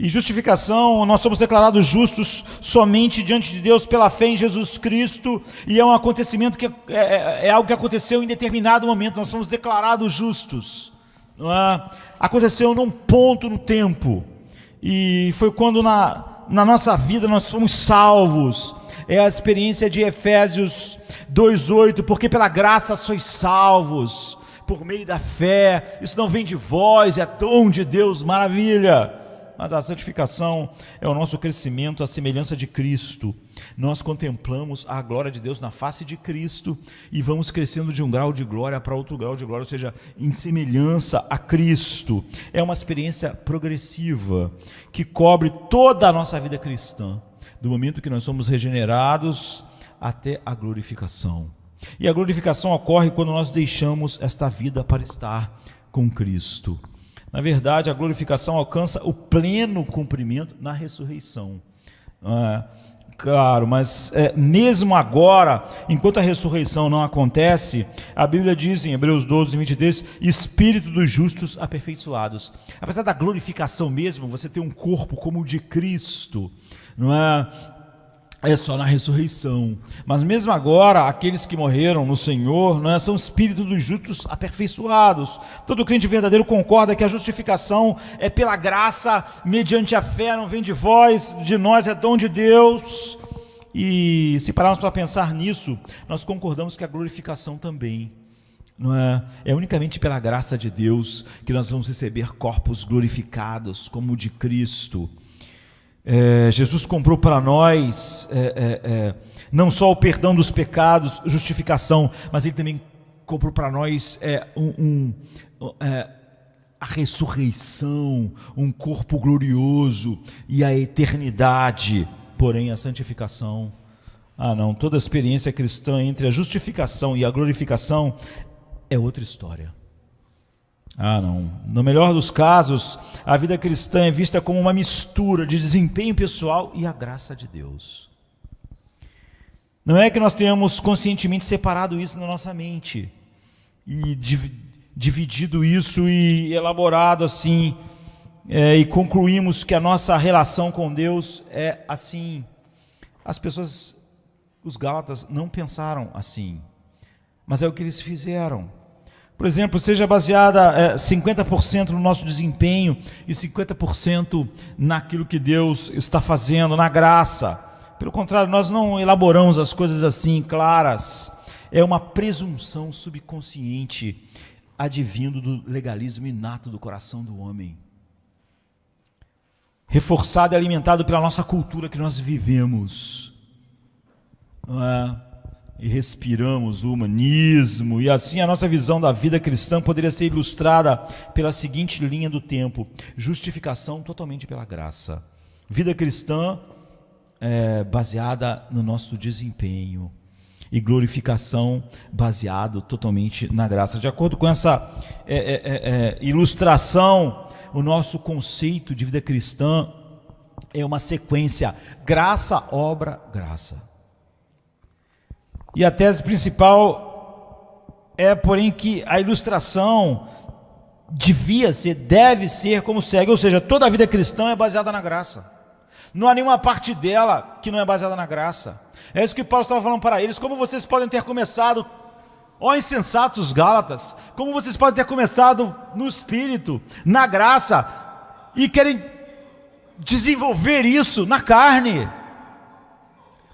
E justificação, nós somos declarados justos somente diante de Deus pela fé em Jesus Cristo, e é um acontecimento que é algo que aconteceu em determinado momento. Nós somos declarados justos, não é? Aconteceu num ponto no tempo, e foi quando na nossa vida nós fomos salvos. É a experiência de Efésios 2:8, porque pela graça sois salvos, por meio da fé, isso não vem de vós, é dom de Deus, maravilha. Mas a santificação é o nosso crescimento à semelhança de Cristo. Nós contemplamos a glória de Deus na face de Cristo e vamos crescendo de um grau de glória para outro grau de glória, ou seja, em semelhança a Cristo. É uma experiência progressiva que cobre toda a nossa vida cristã, do momento que nós somos regenerados até a glorificação. E a glorificação ocorre quando nós deixamos esta vida para estar com Cristo. Na verdade, a glorificação alcança o pleno cumprimento na ressurreição. Claro, mas mesmo agora, enquanto a ressurreição não acontece, a Bíblia diz em Hebreus 12, 23, espírito dos justos aperfeiçoados. Apesar da glorificação mesmo, você tem um corpo como o de Cristo, não é só na ressurreição. Mas mesmo agora, aqueles que morreram no Senhor, são espíritos dos justos aperfeiçoados. Todo crente verdadeiro concorda que a justificação é pela graça, mediante a fé, não vem de vós, de nós, é dom de Deus. E se pararmos para pensar nisso, nós concordamos que a glorificação também. É unicamente pela graça de Deus que nós vamos receber corpos glorificados, como o de Cristo. Jesus comprou para nós não só o perdão dos pecados, justificação, mas Ele também comprou para nós a ressurreição, um corpo glorioso e a eternidade, porém a santificação. Não, toda a experiência cristã entre a justificação e a glorificação é outra história. Não. No melhor dos casos, a vida cristã é vista como uma mistura de desempenho pessoal e a graça de Deus. Não é que nós tenhamos conscientemente separado isso na nossa mente e dividido isso e elaborado assim, e concluímos que a nossa relação com Deus é assim. As pessoas, os Gálatas, não pensaram assim, mas é o que eles fizeram. Por exemplo, seja baseada 50% no nosso desempenho e 50% naquilo que Deus está fazendo, na graça. Pelo contrário, nós não elaboramos as coisas assim claras. É uma presunção subconsciente advindo do legalismo inato do coração do homem, reforçado e alimentado pela nossa cultura que nós vivemos. E respiramos o humanismo, e assim a nossa visão da vida cristã poderia ser ilustrada pela seguinte linha do tempo: justificação totalmente pela graça, vida cristã baseada no nosso desempenho, e glorificação baseado totalmente na graça. De acordo com essa ilustração, o nosso conceito de vida cristã é uma sequência: graça, obra, graça. E a tese principal porém, que a ilustração deve ser como segue, ou seja, toda a vida cristã é baseada na graça. Não há nenhuma parte dela que não é baseada na graça. É isso que Paulo estava falando para eles. Como vocês podem ter começado, ó insensatos Gálatas, como vocês podem ter começado no Espírito, na graça, e querem desenvolver isso na carne?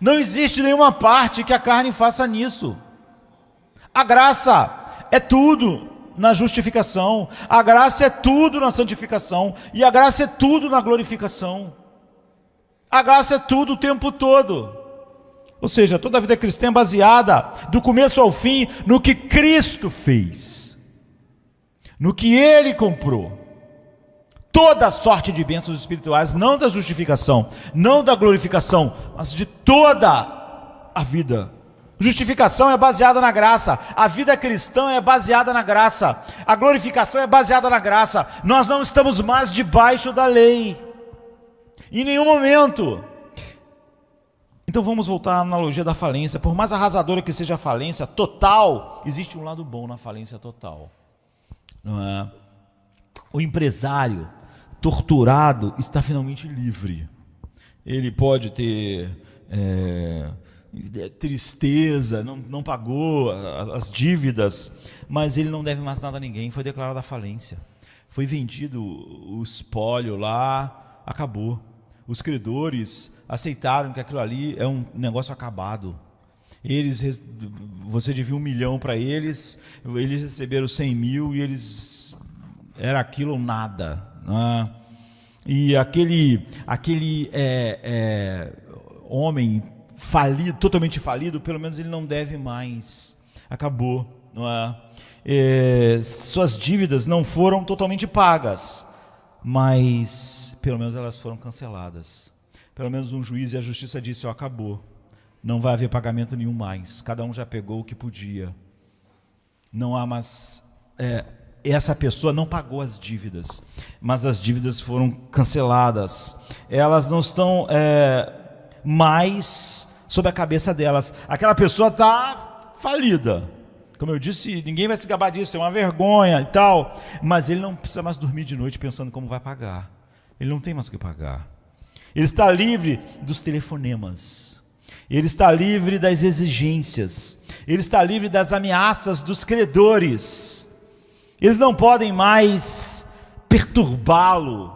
Não existe nenhuma parte que a carne faça nisso. A graça é tudo na justificação, a graça é tudo na santificação, e a graça é tudo na glorificação. A graça é tudo o tempo todo. Ou seja, toda a vida cristã é baseada, do começo ao fim, no que Cristo fez, no que Ele comprou. Toda sorte de bênçãos espirituais, não da justificação, não da glorificação, mas de toda a vida. Justificação é baseada na graça, a vida cristã é baseada na graça, a glorificação é baseada na graça. Nós não estamos mais debaixo da lei, em nenhum momento. Então vamos voltar à analogia da falência. Por mais arrasadora que seja a falência total, existe um lado bom na falência total, não é? O empresário torturado está finalmente livre. Ele pode ter tristeza, não pagou as dívidas, mas ele não deve mais nada a ninguém. Foi declarada a falência, foi vendido o espólio lá, acabou. Os credores aceitaram que aquilo ali é um negócio acabado. Você devia 1 milhão para eles receberam 100 mil e era aquilo ou nada. E aquele homem falido, totalmente falido, pelo menos ele não deve mais, acabou, não é? Suas dívidas não foram totalmente pagas, mas pelo menos elas foram canceladas. Pelo menos um juiz e a justiça disse: acabou, não vai haver pagamento nenhum mais, cada um já pegou o que podia, não há mais essa pessoa não pagou as dívidas, mas as dívidas foram canceladas. Elas não estão mais sobre a cabeça delas. Aquela pessoa está falida. Como eu disse, ninguém vai se gabar disso, é uma vergonha e tal. Mas ele não precisa mais dormir de noite pensando como vai pagar. Ele não tem mais o que pagar. Ele está livre dos telefonemas. Ele está livre das exigências. Ele está livre das ameaças dos credores. Eles não podem mais perturbá-lo.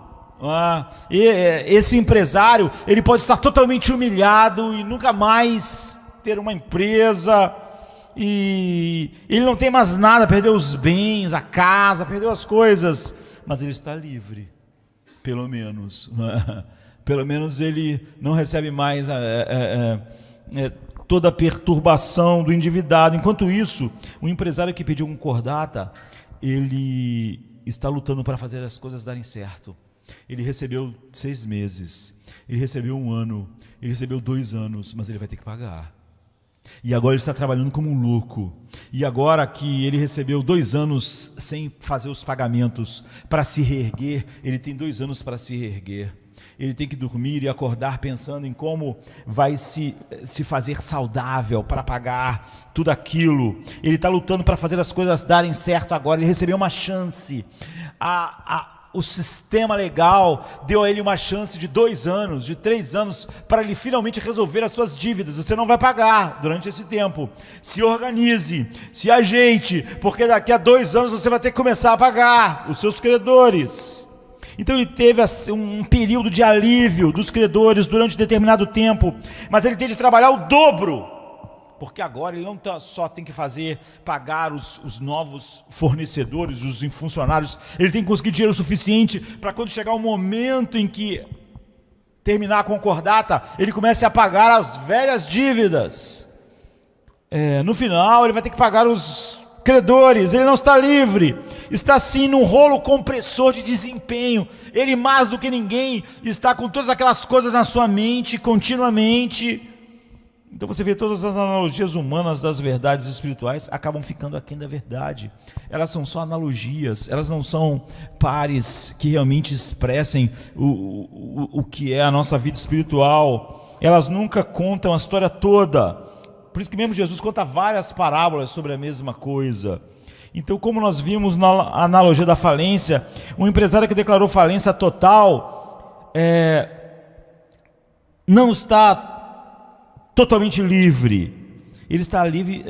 Esse empresário, ele pode estar totalmente humilhado e nunca mais ter uma empresa, e ele não tem mais nada, perdeu os bens, a casa, perdeu as coisas, mas ele está livre, pelo menos. Pelo menos ele não recebe mais toda a perturbação do endividado. Enquanto isso, o empresário que pediu concordata, ele está lutando para fazer as coisas darem certo. Ele recebeu 6 meses, ele recebeu 1 ano, ele recebeu 2 anos, mas ele vai ter que pagar. E agora ele está trabalhando como um louco. E agora que ele recebeu 2 anos sem fazer os pagamentos para se reerguer, ele tem 2 anos para se reerguer. Ele tem que dormir e acordar pensando em como vai se fazer saudável para pagar tudo aquilo. Ele está lutando para fazer as coisas darem certo agora. Ele recebeu uma chance. O sistema legal deu a ele uma chance de 2 anos, de 3 anos, para ele finalmente resolver as suas dívidas. Você não vai pagar durante esse tempo. Se organize, se ajeite, porque daqui a 2 anos você vai ter que começar a pagar os seus credores. Então ele teve um período de alívio dos credores durante determinado tempo, mas ele tem de trabalhar o dobro, porque agora ele não só tem que pagar os novos fornecedores, os funcionários, ele tem que conseguir dinheiro suficiente para quando chegar o momento em que terminar a concordata, ele comece a pagar as velhas dívidas. No final ele vai ter que pagar os credores. Ele não está livre, está sim num rolo compressor de desempenho. Ele, mais do que ninguém, está com todas aquelas coisas na sua mente continuamente. Então você vê todas as analogias humanas das verdades espirituais acabam ficando aquém da verdade. Elas são só analogias, elas não são pares que realmente expressem o que é a nossa vida espiritual. Elas nunca contam a história toda. Por isso que mesmo Jesus conta várias parábolas sobre a mesma coisa. Então, como nós vimos na analogia da falência, um empresário que declarou falência total não está totalmente livre. Ele está livre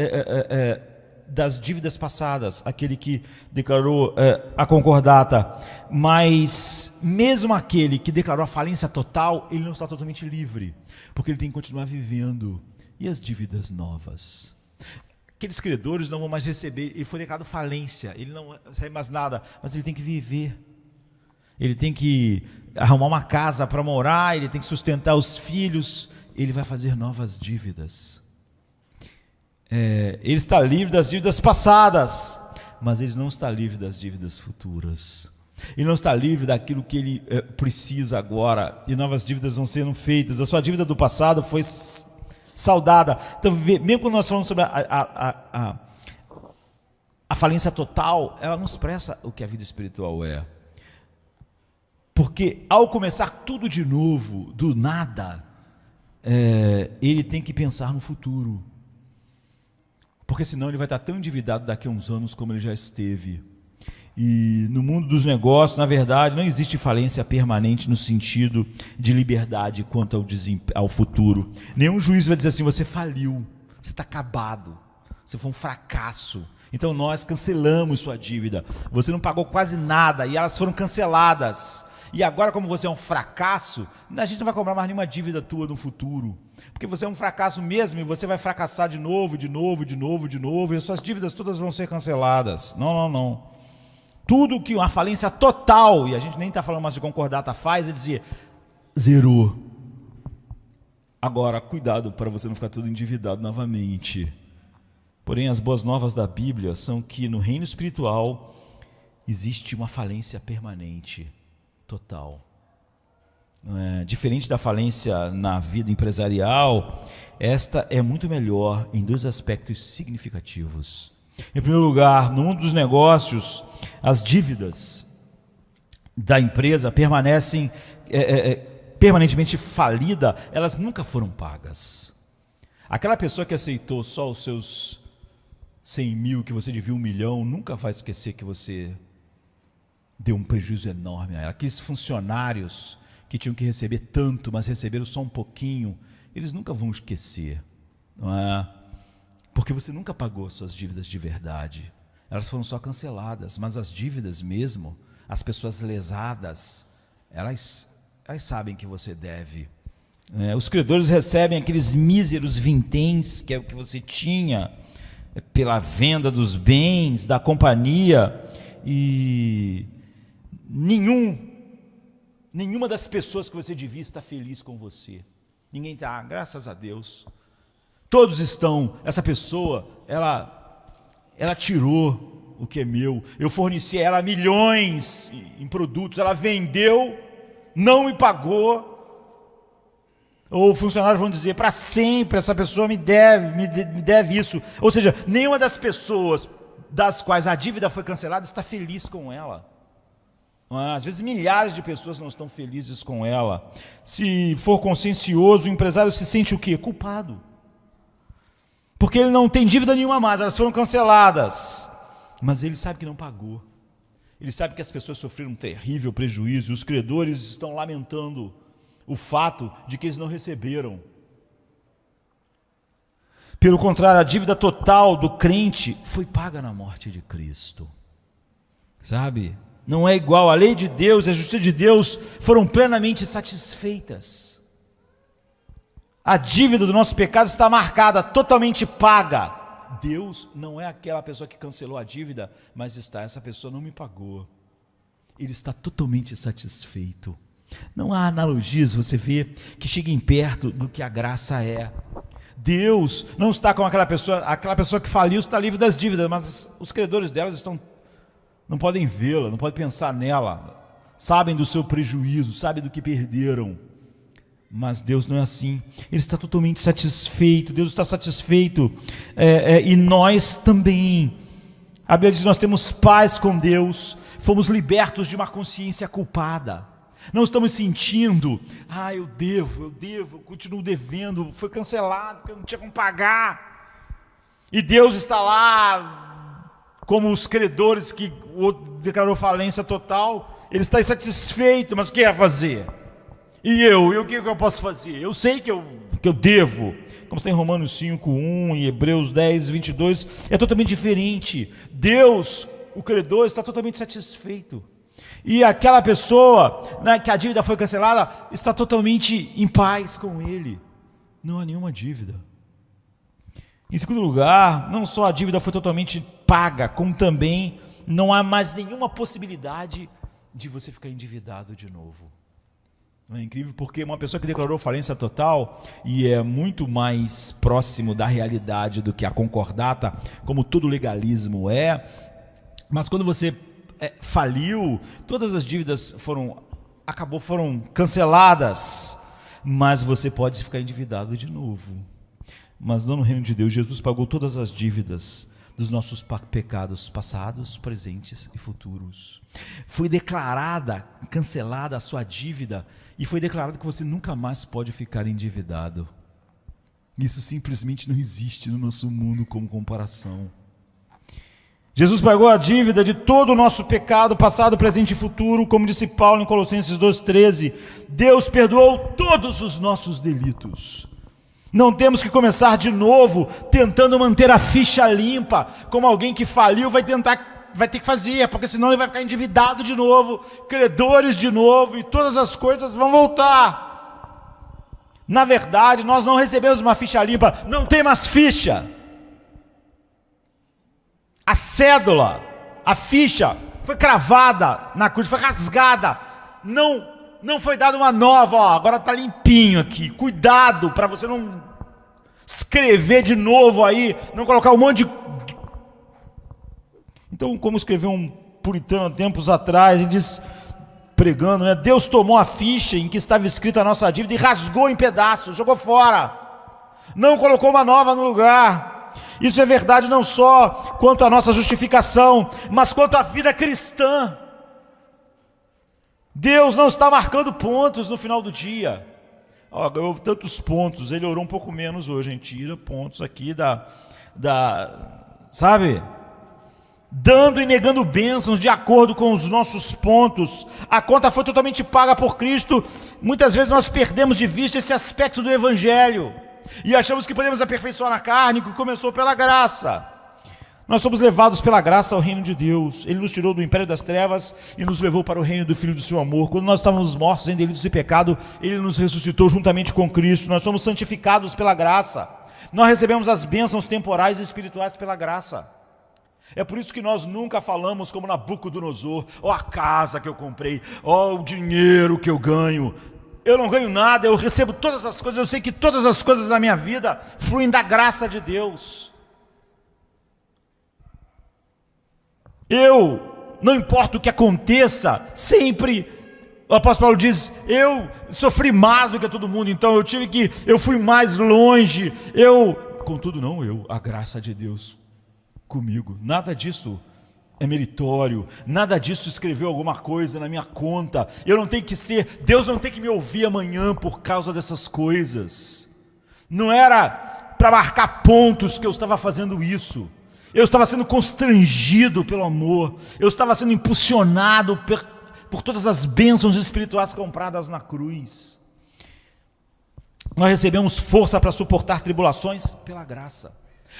das dívidas passadas, aquele que declarou a concordata. Mas mesmo aquele que declarou a falência total, ele não está totalmente livre, porque ele tem que continuar vivendo. E as dívidas novas? Aqueles credores não vão mais receber. Ele foi declarado falência, ele não recebe mais nada, mas ele tem que viver. Ele tem que arrumar uma casa para morar, ele tem que sustentar os filhos. Ele vai fazer novas dívidas. Ele está livre das dívidas passadas, mas ele não está livre das dívidas futuras. Ele não está livre daquilo que ele precisa agora, e novas dívidas vão sendo feitas. A sua dívida do passado foi saldada. Então, mesmo quando nós falamos sobre a falência total, ela não expressa o que a vida espiritual é. Porque ao começar tudo de novo, do nada, ele tem que pensar no futuro, porque senão ele vai estar tão endividado daqui a uns anos como ele já esteve. E no mundo dos negócios, na verdade, não existe falência permanente no sentido de liberdade quanto ao futuro. Nenhum juiz vai dizer assim: você faliu, você está acabado, você foi um fracasso, então nós cancelamos sua dívida, você não pagou quase nada e elas foram canceladas. E agora, como você é um fracasso, a gente não vai cobrar mais nenhuma dívida tua no futuro, porque você é um fracasso mesmo e você vai fracassar de novo, e as suas dívidas todas vão ser canceladas. Não. Tudo que uma falência total, e a gente nem está falando mais de concordata, faz é dizer: zerou. Agora, cuidado para você não ficar todo endividado novamente. Porém, as boas novas da Bíblia são que no reino espiritual existe uma falência permanente, total. Diferente da falência na vida empresarial, esta é muito melhor em 2 aspectos significativos. Em primeiro lugar, no mundo dos negócios, as dívidas da empresa permanecem permanentemente falida, elas nunca foram pagas. Aquela pessoa que aceitou só os seus 100 mil, que você devia 1 milhão, nunca vai esquecer que você deu um prejuízo enorme a ela. Aqueles funcionários que tinham que receber tanto, mas receberam só um pouquinho, eles nunca vão esquecer, não é? Porque você nunca pagou suas dívidas de verdade. Elas foram só canceladas, mas as dívidas mesmo, as pessoas lesadas, elas sabem que você deve. Os credores recebem aqueles míseros vinténs, que é o que você tinha, pela venda dos bens, da companhia, e nenhuma das pessoas que você devia está feliz com você. Ninguém está, graças a Deus. Todos estão, essa pessoa, ela tirou o que é meu, eu forneci a ela milhões em produtos, ela vendeu, não me pagou. Ou funcionários vão dizer, para sempre essa pessoa me deve isso. Ou seja, nenhuma das pessoas das quais a dívida foi cancelada está feliz com ela. Às vezes milhares de pessoas não estão felizes com ela. Se for consciencioso, o empresário se sente o quê? Culpado. Porque ele não tem dívida nenhuma mais, elas foram canceladas. Mas ele sabe que não pagou. Ele sabe que as pessoas sofreram um terrível prejuízo, e os credores estão lamentando o fato de que eles não receberam. Pelo contrário, a dívida total do crente foi paga na morte de Cristo. Sabe? Não é igual, a lei de Deus e a justiça de Deus foram plenamente satisfeitas. A dívida do nosso pecado está marcada, totalmente paga. Deus não é aquela pessoa que cancelou a dívida, mas essa pessoa não me pagou. Ele está totalmente satisfeito. Não há analogias, você vê, que cheguem perto do que a graça é. Deus não está com aquela pessoa que faliu está livre das dívidas, mas os credores delas não podem vê-la, não podem pensar nela, sabem do seu prejuízo, sabem do que perderam. Mas Deus não é assim, Ele está totalmente satisfeito, Deus está satisfeito, e nós também. A Bíblia diz que nós temos paz com Deus, fomos libertos de uma consciência culpada. Não estamos sentindo, eu devo, eu continuo devendo, foi cancelado, porque eu não tinha como pagar. E Deus está lá, como os credores que o outro declarou falência total, Ele está insatisfeito, mas o que é fazer? E o que eu posso fazer? Eu sei que eu devo, como está em Romanos 5:1, em Hebreus 10:22, é totalmente diferente. Deus, o credor, está totalmente satisfeito. E aquela pessoa, que a dívida foi cancelada, está totalmente em paz com Ele. Não há nenhuma dívida. Em segundo lugar, não só a dívida foi totalmente paga, como também não há mais nenhuma possibilidade de você ficar endividado de novo. Não é incrível? Porque uma pessoa que declarou falência total, e é muito mais próximo da realidade do que a concordata, como todo legalismo é, mas quando você faliu, todas as dívidas foram canceladas, mas você pode ficar endividado de novo. Mas não no reino de Deus. Jesus pagou todas as dívidas dos nossos pecados passados, presentes e futuros. Foi declarada, cancelada a sua dívida, e foi declarado que você nunca mais pode ficar endividado. Isso simplesmente não existe no nosso mundo como comparação. Jesus pagou a dívida de todo o nosso pecado, passado, presente e futuro, como disse Paulo em Colossenses 2:13. Deus perdoou todos os nossos delitos. Não temos que começar de novo, tentando manter a ficha limpa, como alguém que faliu vai ter que fazer, porque senão ele vai ficar endividado de novo, credores de novo, e todas as coisas vão voltar. Na verdade, nós não recebemos uma ficha limpa, não tem mais ficha. A cédula, a ficha, foi cravada na cruz, foi rasgada, não foi dada uma nova, agora está limpinho aqui. Cuidado para você não escrever de novo aí, não colocar um monte de... Então, como escreveu um puritano há tempos atrás, ele diz, pregando, Deus tomou a ficha em que estava escrita a nossa dívida e rasgou em pedaços, jogou fora, não colocou uma nova no lugar. Isso é verdade não só quanto à nossa justificação, mas quanto à vida cristã. Deus não está marcando pontos no final do dia. Ganhou tantos pontos, ele orou um pouco menos hoje, a gente tira pontos aqui sabe? Dando e negando bênçãos de acordo com os nossos pontos. A conta foi totalmente paga por Cristo. Muitas vezes nós perdemos de vista esse aspecto do Evangelho e achamos que podemos aperfeiçoar a carne, que começou pela graça. Nós somos levados pela graça ao reino de Deus. Ele nos tirou do império das trevas e nos levou para o reino do Filho do seu amor. Quando nós estávamos mortos em delitos e pecado, Ele nos ressuscitou juntamente com Cristo. Nós somos santificados pela graça. Nós recebemos as bênçãos temporais e espirituais pela graça. É por isso que nós nunca falamos como Nabucodonosor: ó, a casa que eu comprei, ó, o dinheiro que eu ganho. Eu não ganho nada, eu recebo todas as coisas, eu sei que todas as coisas da minha vida fluem da graça de Deus. Não importa o que aconteça, sempre, o apóstolo Paulo diz, eu sofri mais do que todo mundo, então eu fui mais longe, contudo não a graça de Deus comigo. Nada disso é meritório, nada disso escreveu alguma coisa na minha conta. Deus não tem que me ouvir amanhã por causa dessas coisas. Não era para marcar pontos que eu estava fazendo isso. Eu estava sendo constrangido pelo amor. Eu estava sendo impulsionado por todas as bênçãos espirituais compradas na cruz. Nós recebemos força para suportar tribulações pela graça.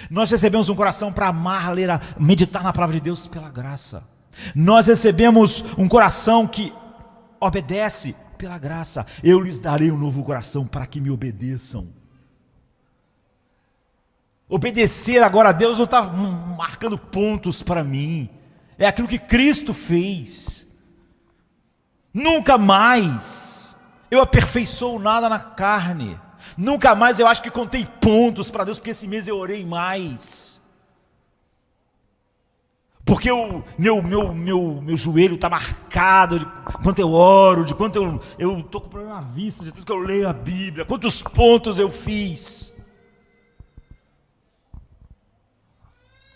Nós recebemos um coração para amar, ler, meditar na palavra de Deus pela graça. Nós recebemos um coração que obedece pela graça. Eu lhes darei um novo coração para que me obedeçam. Obedecer agora a Deus não está marcando pontos para mim. É aquilo que Cristo fez. Nunca mais eu aperfeiçoo nada na carne. Nunca mais eu acho que contei pontos para Deus, porque esse mês eu orei mais. Porque o meu joelho está marcado de quanto eu oro, de quanto eu estou com problema na vista, de tudo que eu leio a Bíblia, quantos pontos eu fiz.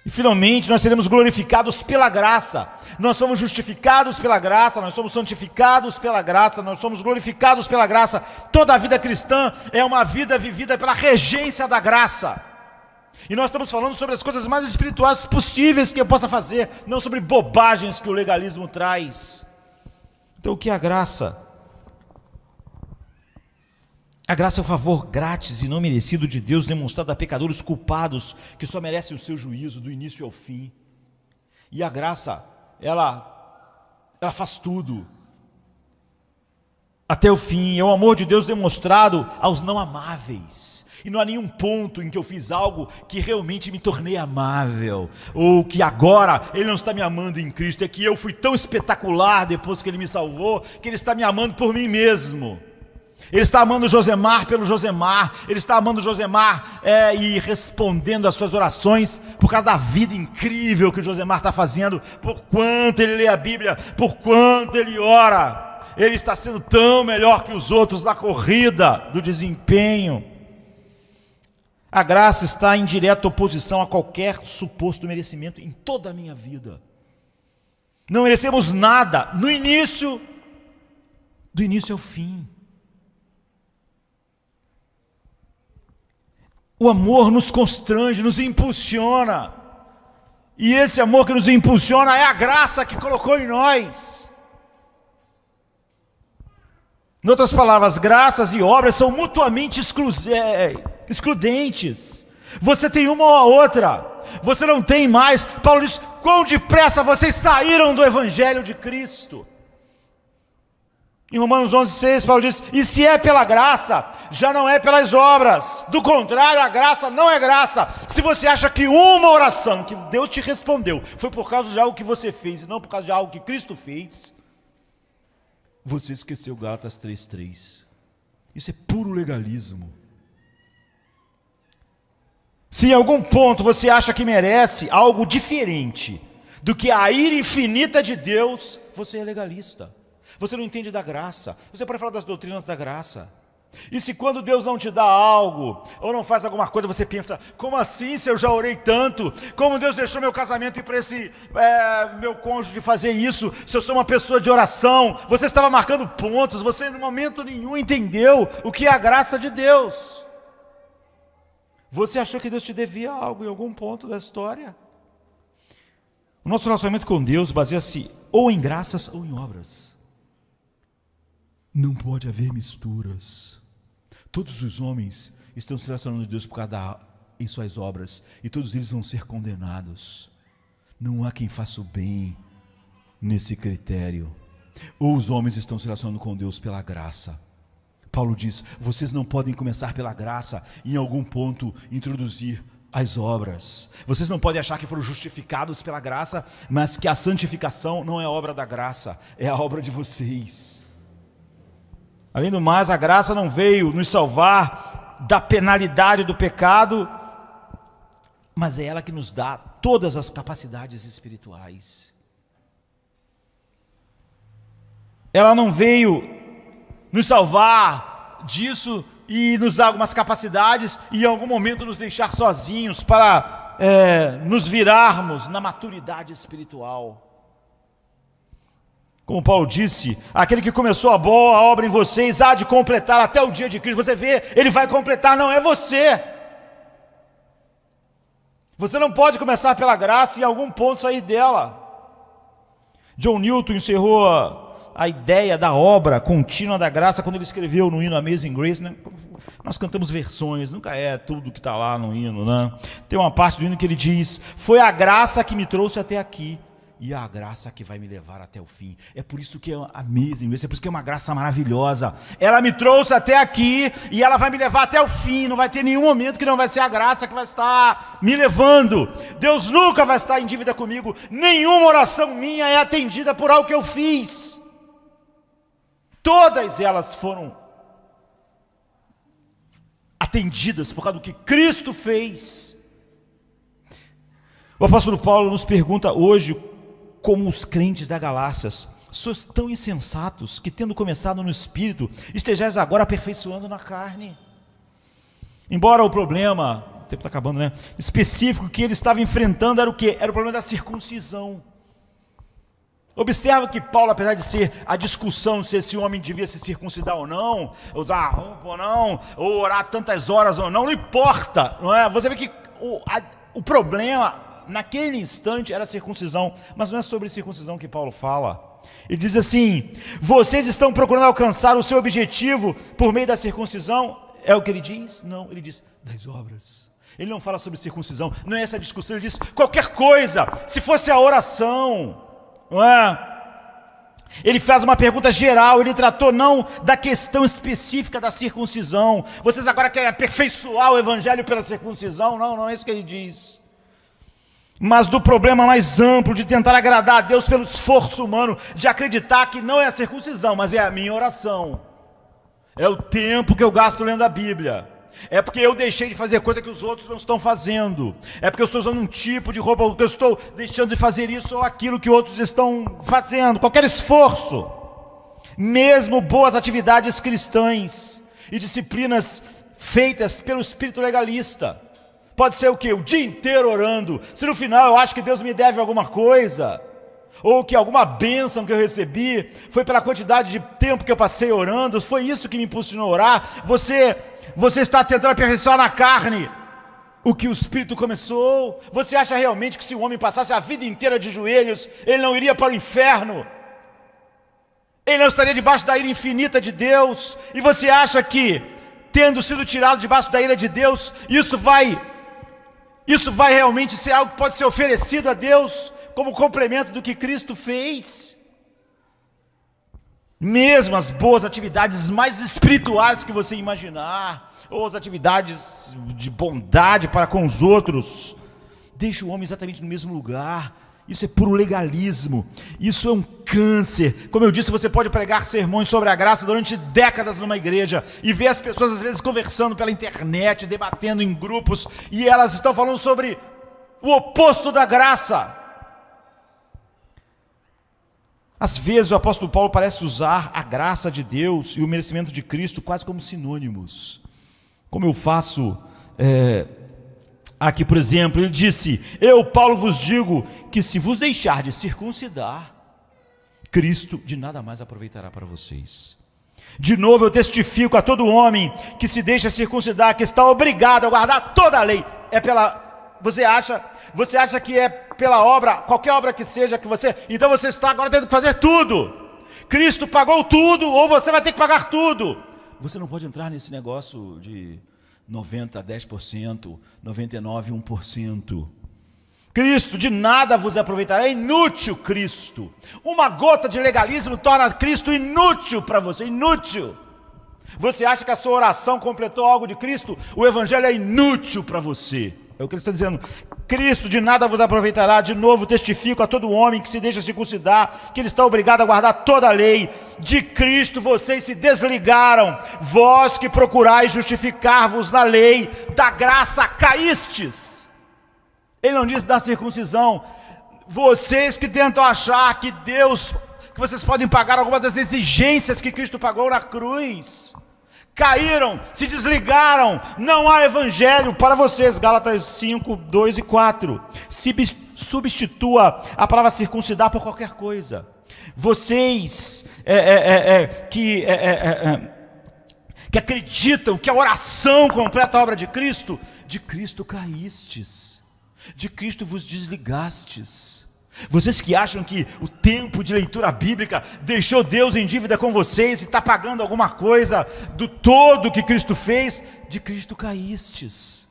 E finalmente nós seremos glorificados pela graça. Nós somos justificados pela graça, nós somos santificados pela graça, nós somos glorificados pela graça. Toda a vida cristã é uma vida vivida pela regência da graça. E nós estamos falando sobre as coisas mais espirituais possíveis que eu possa fazer, não sobre bobagens que o legalismo traz. Então o que é a graça? A graça é o favor grátis e não merecido de Deus demonstrado a pecadores culpados que só merecem o seu juízo do início ao fim. E a graça, ela faz tudo até o fim. É o amor de Deus demonstrado aos não amáveis. E não há nenhum ponto em que eu fiz algo que realmente me tornei amável, ou que agora Ele não está me amando em Cristo. É que eu fui tão espetacular depois que Ele me salvou, que Ele está me amando por mim mesmo. Ele está amando Josemar pelo Josemar. Ele está amando Josemar e respondendo às suas orações por causa da vida incrível que o Josemar está fazendo, por quanto ele lê a Bíblia, por quanto ele ora. Ele está sendo tão melhor que os outros na corrida do desempenho. A graça está em direta oposição a qualquer suposto merecimento em toda a minha vida. Não merecemos nada no início, do início ao fim. O amor nos constrange, nos impulsiona. E esse amor que nos impulsiona é a graça que colocou em nós. Em outras palavras, graças e obras são mutuamente excludentes. Você tem uma ou a outra. Você não tem mais. Paulo diz, quão depressa vocês saíram do Evangelho de Cristo. Em Romanos 11,6, Paulo diz, e se é pela graça, já não é pelas obras. Do contrário, a graça não é graça. Se você acha que uma oração que Deus te respondeu foi por causa de algo que você fez, e não por causa de algo que Cristo fez, você esqueceu Gálatas 3,3. Isso é puro legalismo. Se em algum ponto você acha que merece algo diferente do que a ira infinita de Deus, você é legalista. Você não entende da graça. Você pode falar das doutrinas da graça. E se quando Deus não te dá algo, ou não faz alguma coisa, você pensa, como assim se eu já orei tanto? Como Deus deixou meu casamento ir para esse meu cônjuge fazer isso, se eu sou uma pessoa de oração? Você estava marcando pontos, você em momento nenhum entendeu o que é a graça de Deus. Você achou que Deus te devia algo em algum ponto da história? O nosso relacionamento com Deus baseia-se ou em graças ou em obras. Não pode haver misturas. Todos os homens estão se relacionando com Deus por causa em suas obras, e todos eles vão ser condenados. Não há quem faça o bem nesse critério. Ou os homens estão se relacionando com Deus pela graça. Paulo diz, vocês não podem começar pela graça e em algum ponto introduzir as obras. Vocês não podem achar que foram justificados pela graça, mas que a santificação não é obra da graça, é a obra de vocês. Além do mais, a graça não veio nos salvar da penalidade do pecado, mas é ela que nos dá todas as capacidades espirituais. Ela não veio nos salvar disso e nos dar algumas capacidades e em algum momento nos deixar sozinhos para nos virarmos na maturidade espiritual. Como Paulo disse, aquele que começou a boa obra em vocês há de completar até o dia de Cristo. Você vê, ele vai completar, não é você. Você não pode começar pela graça e em algum ponto sair dela. John Newton encerrou a ideia da obra contínua da graça quando ele escreveu no hino Amazing Grace, né? Nós cantamos versões, nunca é tudo que está lá no hino, né? Tem uma parte do hino que ele diz, foi a graça que me trouxe até aqui, e a graça que vai me levar até o fim. É por isso que é amazing grace, é por isso que é uma graça maravilhosa. Ela me trouxe até aqui e ela vai me levar até o fim. Não vai ter nenhum momento que não vai ser a graça que vai estar me levando. Deus nunca vai estar em dívida comigo. Nenhuma oração minha é atendida por algo que eu fiz. Todas elas foram atendidas por causa do que Cristo fez. O apóstolo Paulo nos pergunta hoje, como os crentes da Galácia, sois tão insensatos que, tendo começado no Espírito, estejais agora aperfeiçoando na carne. Embora o problema, o tempo está acabando, né? Específico que ele estava enfrentando era o quê? Era o problema da circuncisão. Observa que Paulo, apesar de ser a discussão se esse homem devia se circuncidar ou não, usar roupa ou não, ou orar tantas horas ou não, não importa, não é? Você vê que o problema naquele instante era a circuncisão, mas não é sobre circuncisão que Paulo fala. Ele diz assim, vocês estão procurando alcançar o seu objetivo por meio da circuncisão? É o que ele diz? Não, ele diz das obras. Ele não fala sobre circuncisão, não é essa a discussão, ele diz qualquer coisa, se fosse a oração, não é? Ele faz uma pergunta geral, ele tratou não da questão específica da circuncisão. Vocês agora querem aperfeiçoar o evangelho pela circuncisão? Não, não é isso que ele diz. Mas do problema mais amplo de tentar agradar a Deus pelo esforço humano, de acreditar que não é a circuncisão, mas é a minha oração. É o tempo que eu gasto lendo a Bíblia. É porque eu deixei de fazer coisa que os outros não estão fazendo. É porque eu estou usando um tipo de roupa, porque eu estou deixando de fazer isso ou aquilo que outros estão fazendo. Qualquer esforço, mesmo boas atividades cristãs e disciplinas feitas pelo espírito legalista, pode ser o quê? O dia inteiro orando. Se no final eu acho que Deus me deve alguma coisa, ou que alguma bênção que eu recebi foi pela quantidade de tempo que eu passei orando, foi isso que me impulsionou a orar. Você está tentando aperfeiçoar na carne o que o Espírito começou. Você acha realmente que se o homem passasse a vida inteira de joelhos, ele não iria para o inferno? Ele não estaria debaixo da ira infinita de Deus? E você acha que, tendo sido tirado debaixo da ira de Deus, isso vai realmente ser algo que pode ser oferecido a Deus como complemento do que Cristo fez? Mesmo as boas atividades mais espirituais que você imaginar, ou as atividades de bondade para com os outros, deixa o homem exatamente no mesmo lugar. Isso é puro legalismo, isso é um câncer. Como eu disse, você pode pregar sermões sobre a graça durante décadas numa igreja e ver as pessoas às vezes conversando pela internet, debatendo em grupos, e elas estão falando sobre o oposto da graça. Às vezes o apóstolo Paulo parece usar a graça de Deus e o merecimento de Cristo quase como sinônimos. Como eu faço aqui, por exemplo, ele disse: eu, Paulo, vos digo que se vos deixar de circuncidar, Cristo de nada mais aproveitará para vocês. De novo eu testifico a todo homem que se deixa circuncidar, que está obrigado a guardar toda a lei. Você acha que é pela obra, qualquer obra que seja, então você está agora tendo que fazer tudo. Cristo pagou tudo, ou você vai ter que pagar tudo. Você não pode entrar nesse negócio de 90, 10%, 99, 1%. Cristo de nada vos aproveitará, é inútil Cristo. Uma gota de legalismo torna Cristo inútil para você, inútil. Você acha que a sua oração completou algo de Cristo? O evangelho é inútil para você. É o que ele está dizendo. Cristo de nada vos aproveitará. De novo testifico a todo homem que se deixa circuncidar, que ele está obrigado a guardar toda a lei. De Cristo vocês se desligaram, vós que procurais justificar-vos na lei, da graça caístes. Ele não diz da circuncisão. Vocês que tentam achar que vocês podem pagar alguma das exigências que Cristo pagou na cruz, caíram, se desligaram, não há evangelho para vocês. Gálatas 5, 2 e 4. Substitua a palavra circuncidar por qualquer coisa. Vocês que acreditam que a oração completa a obra de Cristo caístes, de Cristo vos desligastes. Vocês que acham que o tempo de leitura bíblica deixou Deus em dívida com vocês e está pagando alguma coisa do todo que Cristo fez, de Cristo caístes.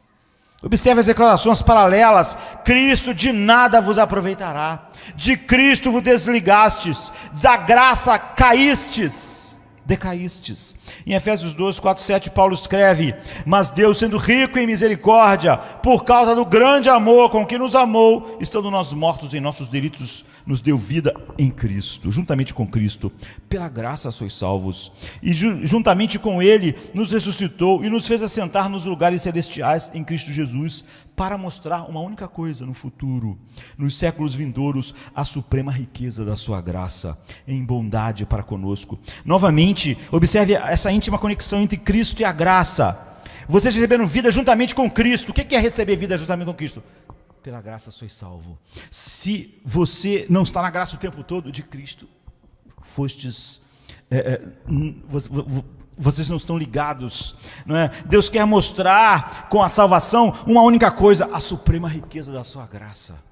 Observe as declarações paralelas. Cristo de nada vos aproveitará, de Cristo vos desligastes, da graça caístes, decaístes. Em Efésios 2, 4, 7, Paulo escreve: mas Deus, sendo rico em misericórdia, por causa do grande amor com que nos amou, estando nós mortos em nossos delitos, nos deu vida em Cristo, juntamente com Cristo, pela graça sois salvos, e juntamente com Ele nos ressuscitou e nos fez assentar nos lugares celestiais em Cristo Jesus, para mostrar uma única coisa no futuro, nos séculos vindouros, a suprema riqueza da sua graça, em bondade para conosco. Novamente, observe essa íntima conexão entre Cristo e a graça. Vocês receberam vida juntamente com Cristo. O que é receber vida juntamente com Cristo? Pela graça sois salvo. Se você não está na graça o tempo todo de Cristo, vocês não estão ligados, não é? Deus quer mostrar com a salvação uma única coisa: a suprema riqueza da sua graça,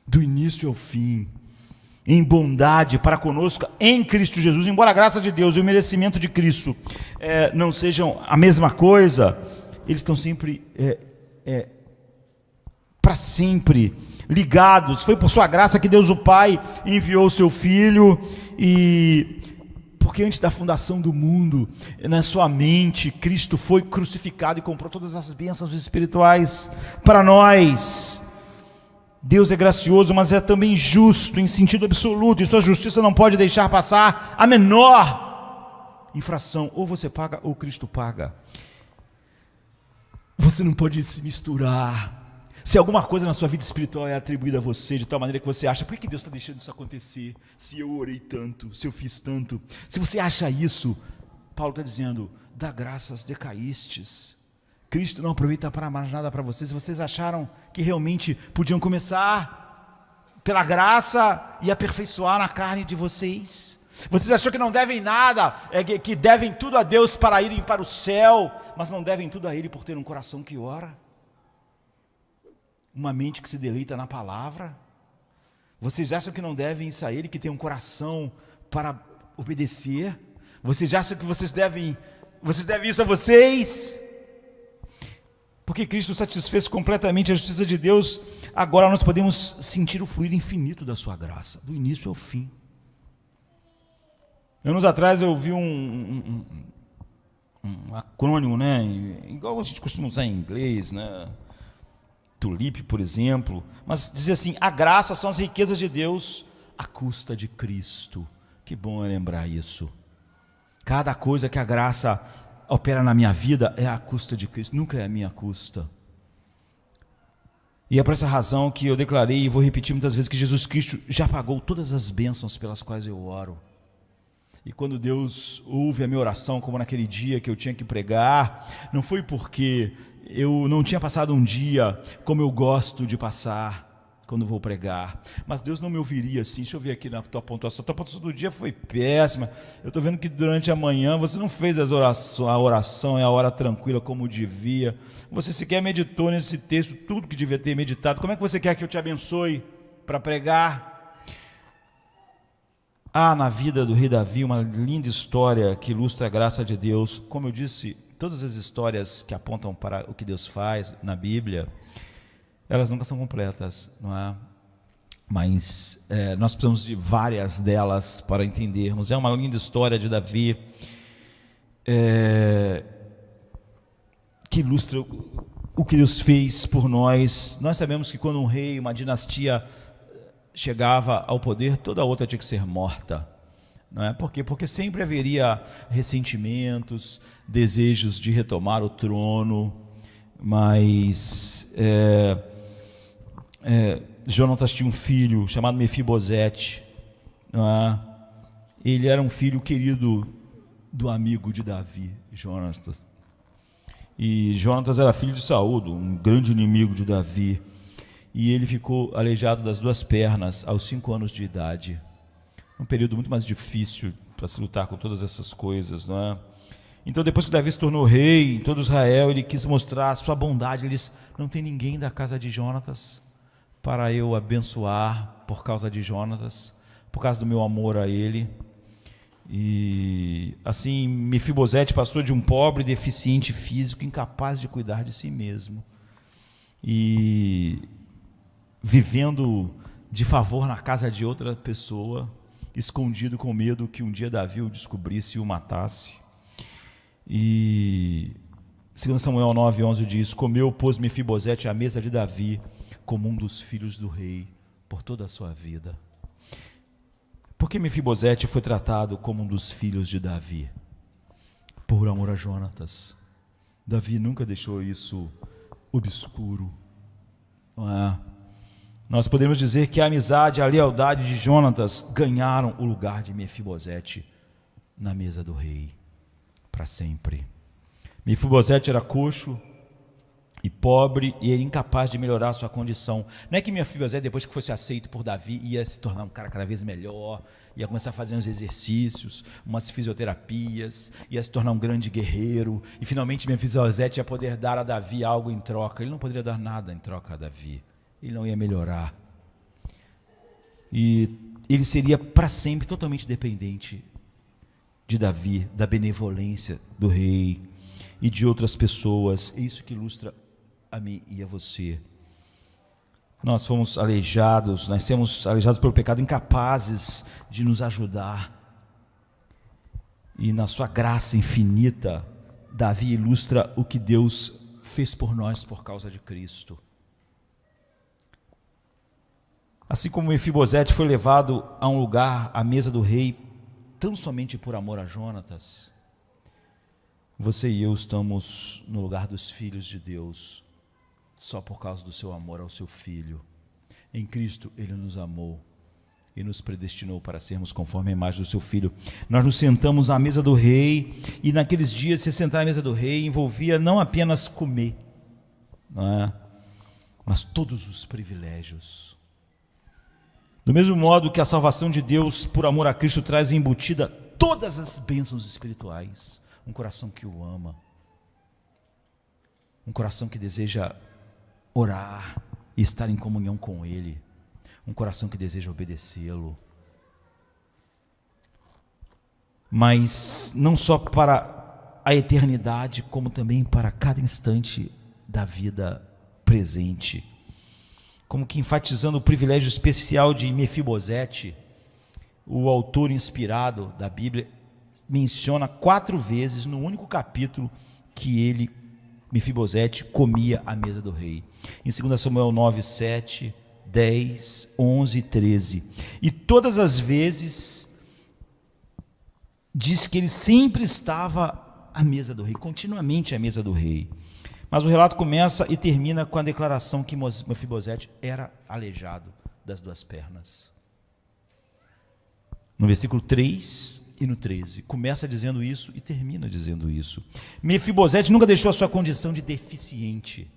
do início ao fim, em bondade para conosco em Cristo Jesus. Embora a graça de Deus e o merecimento de Cristo não sejam a mesma coisa, eles estão sempre para sempre ligados. Foi por sua graça que Deus o Pai enviou o seu Filho, e porque antes da fundação do mundo, na sua mente, Cristo foi crucificado e comprou todas as bênçãos espirituais para nós. Deus é gracioso, mas é também justo em sentido absoluto, e sua justiça não pode deixar passar a menor infração. Ou você paga ou Cristo paga. Você não pode se misturar. Se alguma coisa na sua vida espiritual é atribuída a você de tal maneira que você acha: por que Deus está deixando isso acontecer? Se eu orei tanto, se eu fiz tanto. Se você acha isso, Paulo está dizendo: da graças decaístes. Cristo não aproveita para mais nada para vocês. Vocês acharam que realmente podiam começar pela graça e aperfeiçoar na carne de vocês? Vocês acharam que não devem nada, que devem tudo a Deus para irem para o céu, mas não devem tudo a Ele por ter um coração que ora, uma mente que se deleita na palavra? Vocês acham que não devem isso a Ele, que tem um coração para obedecer? Vocês acham que vocês devem isso a vocês? Porque Cristo satisfez completamente a justiça de Deus, agora nós podemos sentir o fluir infinito da sua graça, do início ao fim. Anos atrás eu vi um acrônimo, né? Igual a gente costuma usar em inglês, né? Tulip, por exemplo, mas dizia assim: a graça são as riquezas de Deus à custa de Cristo. Que bom é lembrar isso. Cada coisa que a graça opera na minha vida é à custa de Cristo, nunca é a minha custa. E é por essa razão que eu declarei e vou repetir muitas vezes que Jesus Cristo já pagou todas as bênçãos pelas quais eu oro. E quando Deus ouve a minha oração, como naquele dia que eu tinha que pregar, não foi porque eu não tinha passado um dia como eu gosto de passar quando vou pregar, mas Deus não me ouviria assim. Deixa eu ver aqui na tua pontuação do dia foi péssima, eu estou vendo que durante a manhã você não fez a oração e a hora tranquila como devia, você sequer meditou nesse texto, tudo que devia ter meditado. Como é que você quer que eu te abençoe para pregar? Há na vida do rei Davi uma linda história que ilustra a graça de Deus. Como eu disse, todas as histórias que apontam para o que Deus faz na Bíblia, elas nunca são completas, não é? Mas nós precisamos de várias delas para entendermos. É uma linda história de Davi, que ilustra o que Deus fez por nós. Nós sabemos que quando um rei, uma dinastia chegava ao poder, toda a outra tinha que ser morta, não é? Por quê? Porque sempre haveria ressentimentos, desejos de retomar o trono, mas Jonatas tinha um filho chamado Mefibosete, não é? Ele era um filho querido do amigo de Davi, Jonatas, e Jonatas era filho de Saul, um grande inimigo de Davi. E ele ficou aleijado das duas pernas aos 5 anos de idade. Um período muito mais difícil para se lutar com todas essas coisas, não é? Então, depois que Davi se tornou rei em todo Israel, ele quis mostrar a sua bondade. Ele disse: não tem ninguém da casa de Jonatas para eu abençoar por causa de Jonatas, por causa do meu amor a ele. E assim, Mefibosete passou de um pobre, deficiente físico, incapaz de cuidar de si mesmo, e vivendo de favor na casa de outra pessoa, escondido com medo que um dia Davi o descobrisse e o matasse. E 2 Samuel 9:11 diz: comeu, pois, Mefibosete à mesa de Davi, como um dos filhos do rei, por toda a sua vida. Por que Mefibosete foi tratado como um dos filhos de Davi? Por amor a Jonatas. Davi nunca deixou isso obscuro, não é? Nós podemos dizer que a amizade e a lealdade de Jonatas ganharam o lugar de Mefibosete na mesa do rei para sempre. Mefibosete era coxo e pobre, e ele incapaz de melhorar a sua condição. Não é que Mefibosete, depois que fosse aceito por Davi, ia se tornar um cara cada vez melhor, ia começar a fazer uns exercícios, umas fisioterapias, ia se tornar um grande guerreiro, e finalmente Mefibosete ia poder dar a Davi algo em troca. Ele não poderia dar nada em troca a Davi, ele não ia melhorar, e ele seria para sempre totalmente dependente de Davi, da benevolência do rei e de outras pessoas. É isso que ilustra a mim e a você. Nós fomos aleijados, nascemos aleijados pelo pecado, incapazes de nos ajudar, e na sua graça infinita, Davi ilustra o que Deus fez por nós por causa de Cristo. Assim como Mefibosete foi levado a um lugar, à mesa do rei, tão somente por amor a Jonatas, você e eu estamos no lugar dos filhos de Deus, só por causa do seu amor ao seu Filho. Em Cristo Ele nos amou e nos predestinou para sermos conforme a imagem do seu Filho. Nós nos sentamos à mesa do rei, e naqueles dias se sentar à mesa do rei envolvia não apenas comer, não é? Mas todos os privilégios. Do mesmo modo que a salvação de Deus por amor a Cristo traz embutida todas as bênçãos espirituais, um coração que o ama, um coração que deseja orar e estar em comunhão com Ele, um coração que deseja obedecê-lo, mas não só para a eternidade, como também para cada instante da vida presente. Como que enfatizando o privilégio especial de Mefibosete, o autor inspirado da Bíblia menciona 4 vezes no único capítulo que Mefibosete comia à mesa do rei. Em 2 Samuel 9, 7, 10, 11 e 13. E todas as vezes diz que ele sempre estava à mesa do rei, continuamente à mesa do rei. Mas o relato começa e termina com a declaração que Mefibosete era aleijado das 2 pernas. No versículo 3 e no 13, começa dizendo isso e termina dizendo isso. Mefibosete nunca deixou a sua condição de deficiente.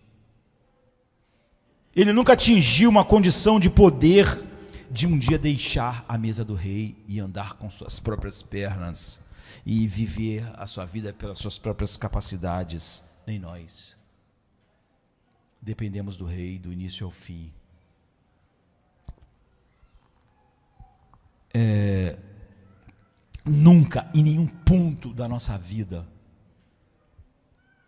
Ele nunca atingiu uma condição de poder de um dia deixar a mesa do rei e andar com suas próprias pernas e viver a sua vida pelas suas próprias capacidades. Nem nós. Dependemos do rei do início ao fim. Nunca, em nenhum ponto da nossa vida,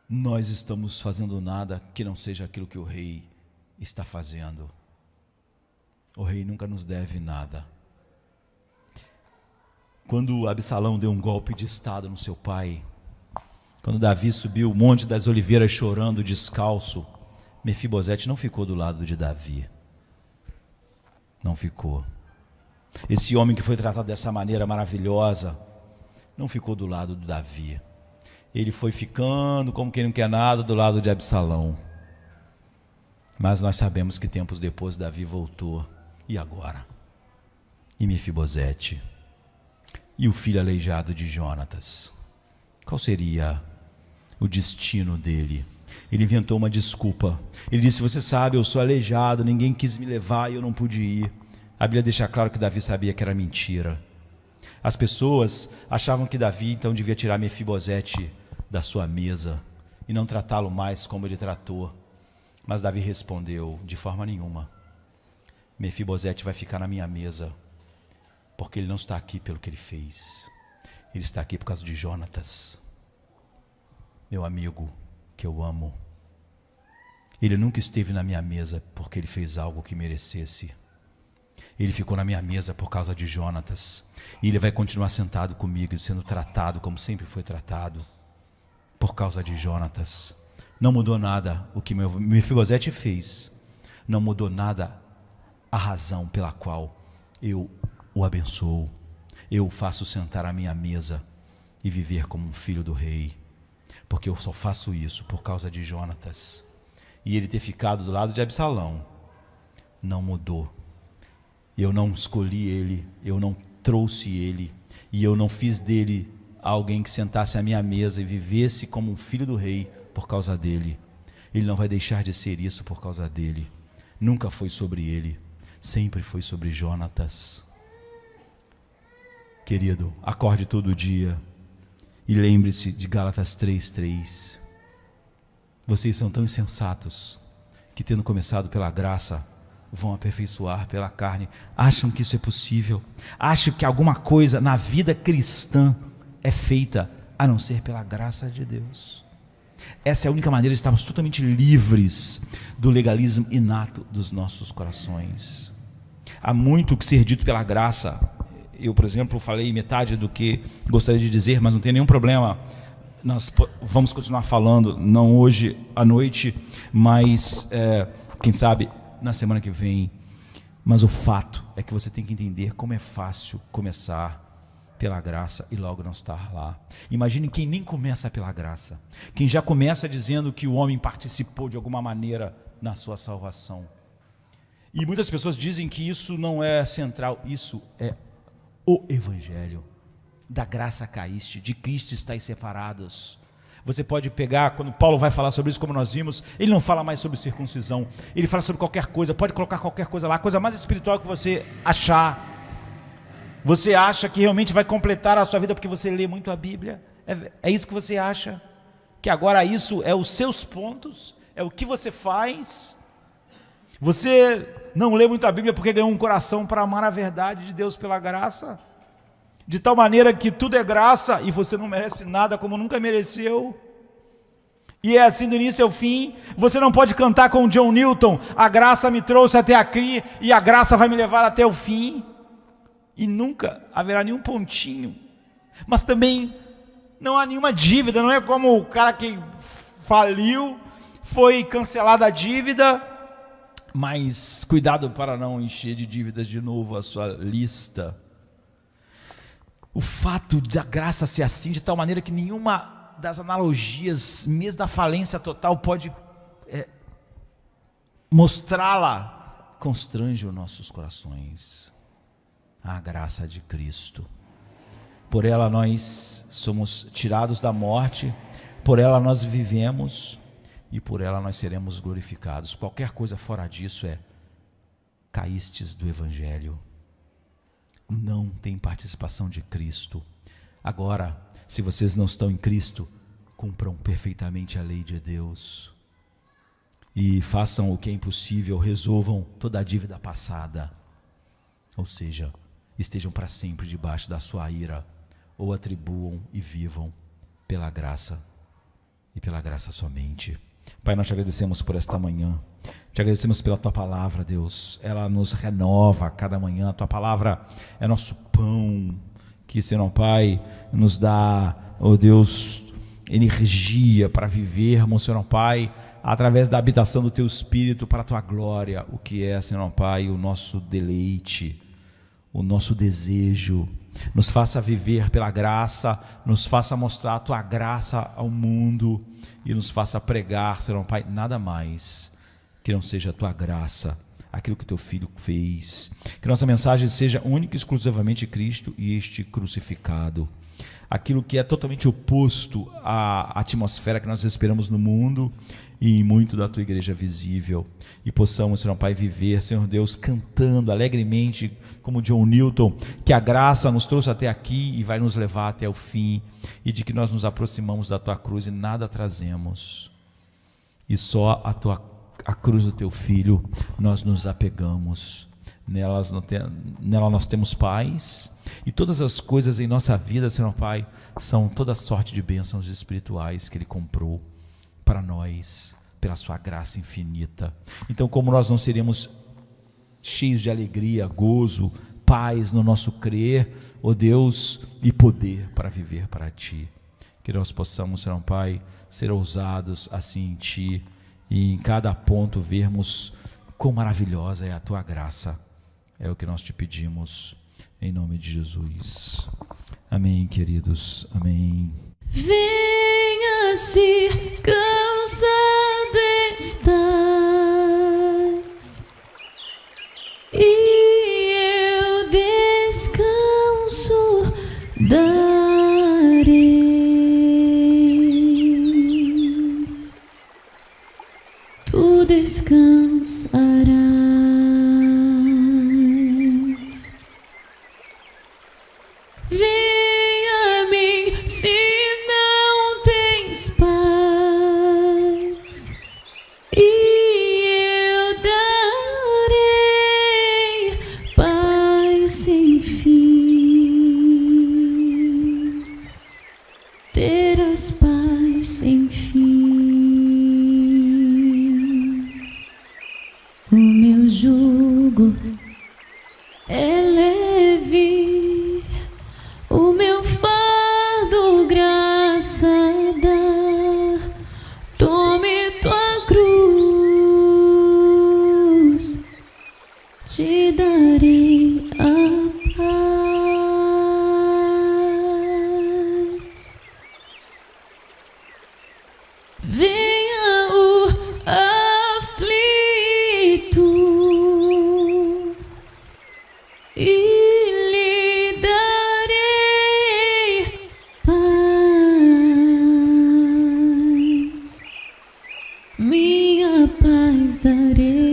nós estamos fazendo nada que não seja aquilo que o rei está fazendo. O rei nunca nos deve nada. Quando Absalão deu um golpe de estado no seu pai, quando Davi subiu o Monte das Oliveiras chorando descalço, Mefibosete não ficou do lado de Davi. Não ficou. Esse homem que foi tratado dessa maneira maravilhosa, não ficou do lado de Davi. Ele foi ficando, como quem não quer nada, do lado de Absalão. Mas nós sabemos que tempos depois Davi voltou. E agora? E Mefibosete? E o filho aleijado de Jonatas? Qual seria o destino dele? Ele inventou uma desculpa. Ele disse: você sabe, eu sou aleijado, ninguém quis me levar e eu não pude ir. A Bíblia deixa claro que Davi sabia que era mentira. As pessoas achavam que Davi então devia tirar Mefibosete da sua mesa e não tratá-lo mais como ele tratou. Mas Davi respondeu: de forma nenhuma. Mefibosete vai ficar na minha mesa, porque ele não está aqui pelo que ele fez. Ele está aqui por causa de Jonatas, meu amigo, que eu amo. Ele nunca esteve na minha mesa porque ele fez algo que merecesse. Ele ficou na minha mesa por causa de Jonatas. E ele vai continuar sentado comigo, sendo tratado como sempre foi tratado, por causa de Jonatas. Não mudou nada o que Mefibosete fez. Não mudou nada a razão pela qual eu o abençoo. Eu o faço sentar à minha mesa e viver como um filho do rei. Porque eu só faço isso por causa de Jonatas. E ele ter ficado do lado de Absalão não mudou. Eu não escolhi ele, eu não trouxe ele, e eu não fiz dele alguém que sentasse à minha mesa e vivesse como um filho do rei por causa dele. Ele não vai deixar de ser isso por causa dele. Nunca foi sobre ele, sempre foi sobre Jonatas. Querido, acorde todo dia e lembre-se de Gálatas 3:3. Vocês são tão insensatos que, tendo começado pela graça, vão aperfeiçoar pela carne. Acham que isso é possível? Acham que alguma coisa na vida cristã é feita a não ser pela graça de Deus? Essa é a única maneira de estarmos totalmente livres do legalismo inato dos nossos corações. Há muito que ser dito pela graça. Eu, por exemplo, falei metade do que gostaria de dizer, mas não tem nenhum problema. Nós vamos continuar falando, não hoje à noite, mas quem sabe na semana que vem. Mas o fato é que você tem que entender como é fácil começar pela graça e logo não estar lá. Imagine quem nem começa pela graça, quem já começa dizendo que o homem participou de alguma maneira na sua salvação. E muitas pessoas dizem que isso não é central. Isso é o Evangelho. Da graça caíste, de Cristo estáis separados. Você pode pegar, quando Paulo vai falar sobre isso, como nós vimos, ele não fala mais sobre circuncisão, ele fala sobre qualquer coisa, pode colocar qualquer coisa lá, a coisa mais espiritual que você achar. Você acha que realmente vai completar a sua vida porque você lê muito a Bíblia? É isso que você acha? Que agora isso é os seus pontos, é o que você faz? Você não lê muito a Bíblia porque ganhou um coração para amar a verdade de Deus pela graça? De tal maneira que tudo é graça e você não merece nada como nunca mereceu. E é assim do início ao fim. Você não pode cantar com John Newton: a graça me trouxe até aqui e a graça vai me levar até o fim. E nunca haverá nenhum pontinho. Mas também não há nenhuma dívida. Não é como o cara que faliu, foi cancelada a dívida. Mas cuidado para não encher de dívidas de novo a sua lista. O fato da graça ser assim, de tal maneira que nenhuma das analogias, mesmo da falência total, pode mostrá-la, constrange os nossos corações. A graça de Cristo. Por ela nós somos tirados da morte, por ela nós vivemos e por ela nós seremos glorificados. Qualquer coisa fora disso caístes do Evangelho. Não tem participação de Cristo. Agora, se vocês não estão em Cristo, cumpram perfeitamente a lei de Deus e façam o que é impossível, resolvam toda a dívida passada, ou seja, estejam para sempre debaixo da sua ira, ou atribuam e vivam pela graça e pela graça somente. Pai, nós te agradecemos por esta manhã, te agradecemos pela tua palavra, Deus. Ela nos renova a cada manhã. A tua palavra é nosso pão, que, Senhor Pai, nos dá, ó Deus, energia para vivermos, Senhor Pai, através da habitação do teu Espírito para a tua glória, o que é, Senhor Pai, o nosso deleite, o nosso desejo. Nos faça viver pela graça, nos faça mostrar a tua graça ao mundo e nos faça pregar, Senhor Pai, nada mais que não seja a tua graça, aquilo que teu Filho fez. Que nossa mensagem seja única e exclusivamente Cristo e este crucificado. Aquilo que é totalmente oposto à atmosfera que nós respiramos no mundo e muito da tua igreja visível. E possamos, Senhor Pai, viver, Senhor Deus, cantando alegremente, como John Newton, que a graça nos trouxe até aqui e vai nos levar até o fim, e de que nós nos aproximamos da tua cruz e nada trazemos, e só a cruz do teu Filho nós nos apegamos. Nela nós temos paz, e todas as coisas em nossa vida, Senhor Pai, são toda sorte de bênçãos espirituais que Ele comprou para nós, pela sua graça infinita. Então, como nós não seremos cheios de alegria, gozo, paz no nosso crer, ó Deus, e poder para viver para Ti, que nós possamos, Senhor Pai, ser ousados assim em Ti, e em cada ponto vermos quão maravilhosa é a Tua graça. É o que nós te pedimos, em nome de Jesus. Amém, queridos. Amém. Venha se cansado estás, e eu descanso darei. Tu descansarás. Venha a mim se não tens paz, e eu darei paz sem fim. Terás paz sem fim. O meu jugo é leve, o meu fardo graça dá. Tome tua cruz, te darei a paz. Venha o aflito e lhe darei paz, minha paz darei.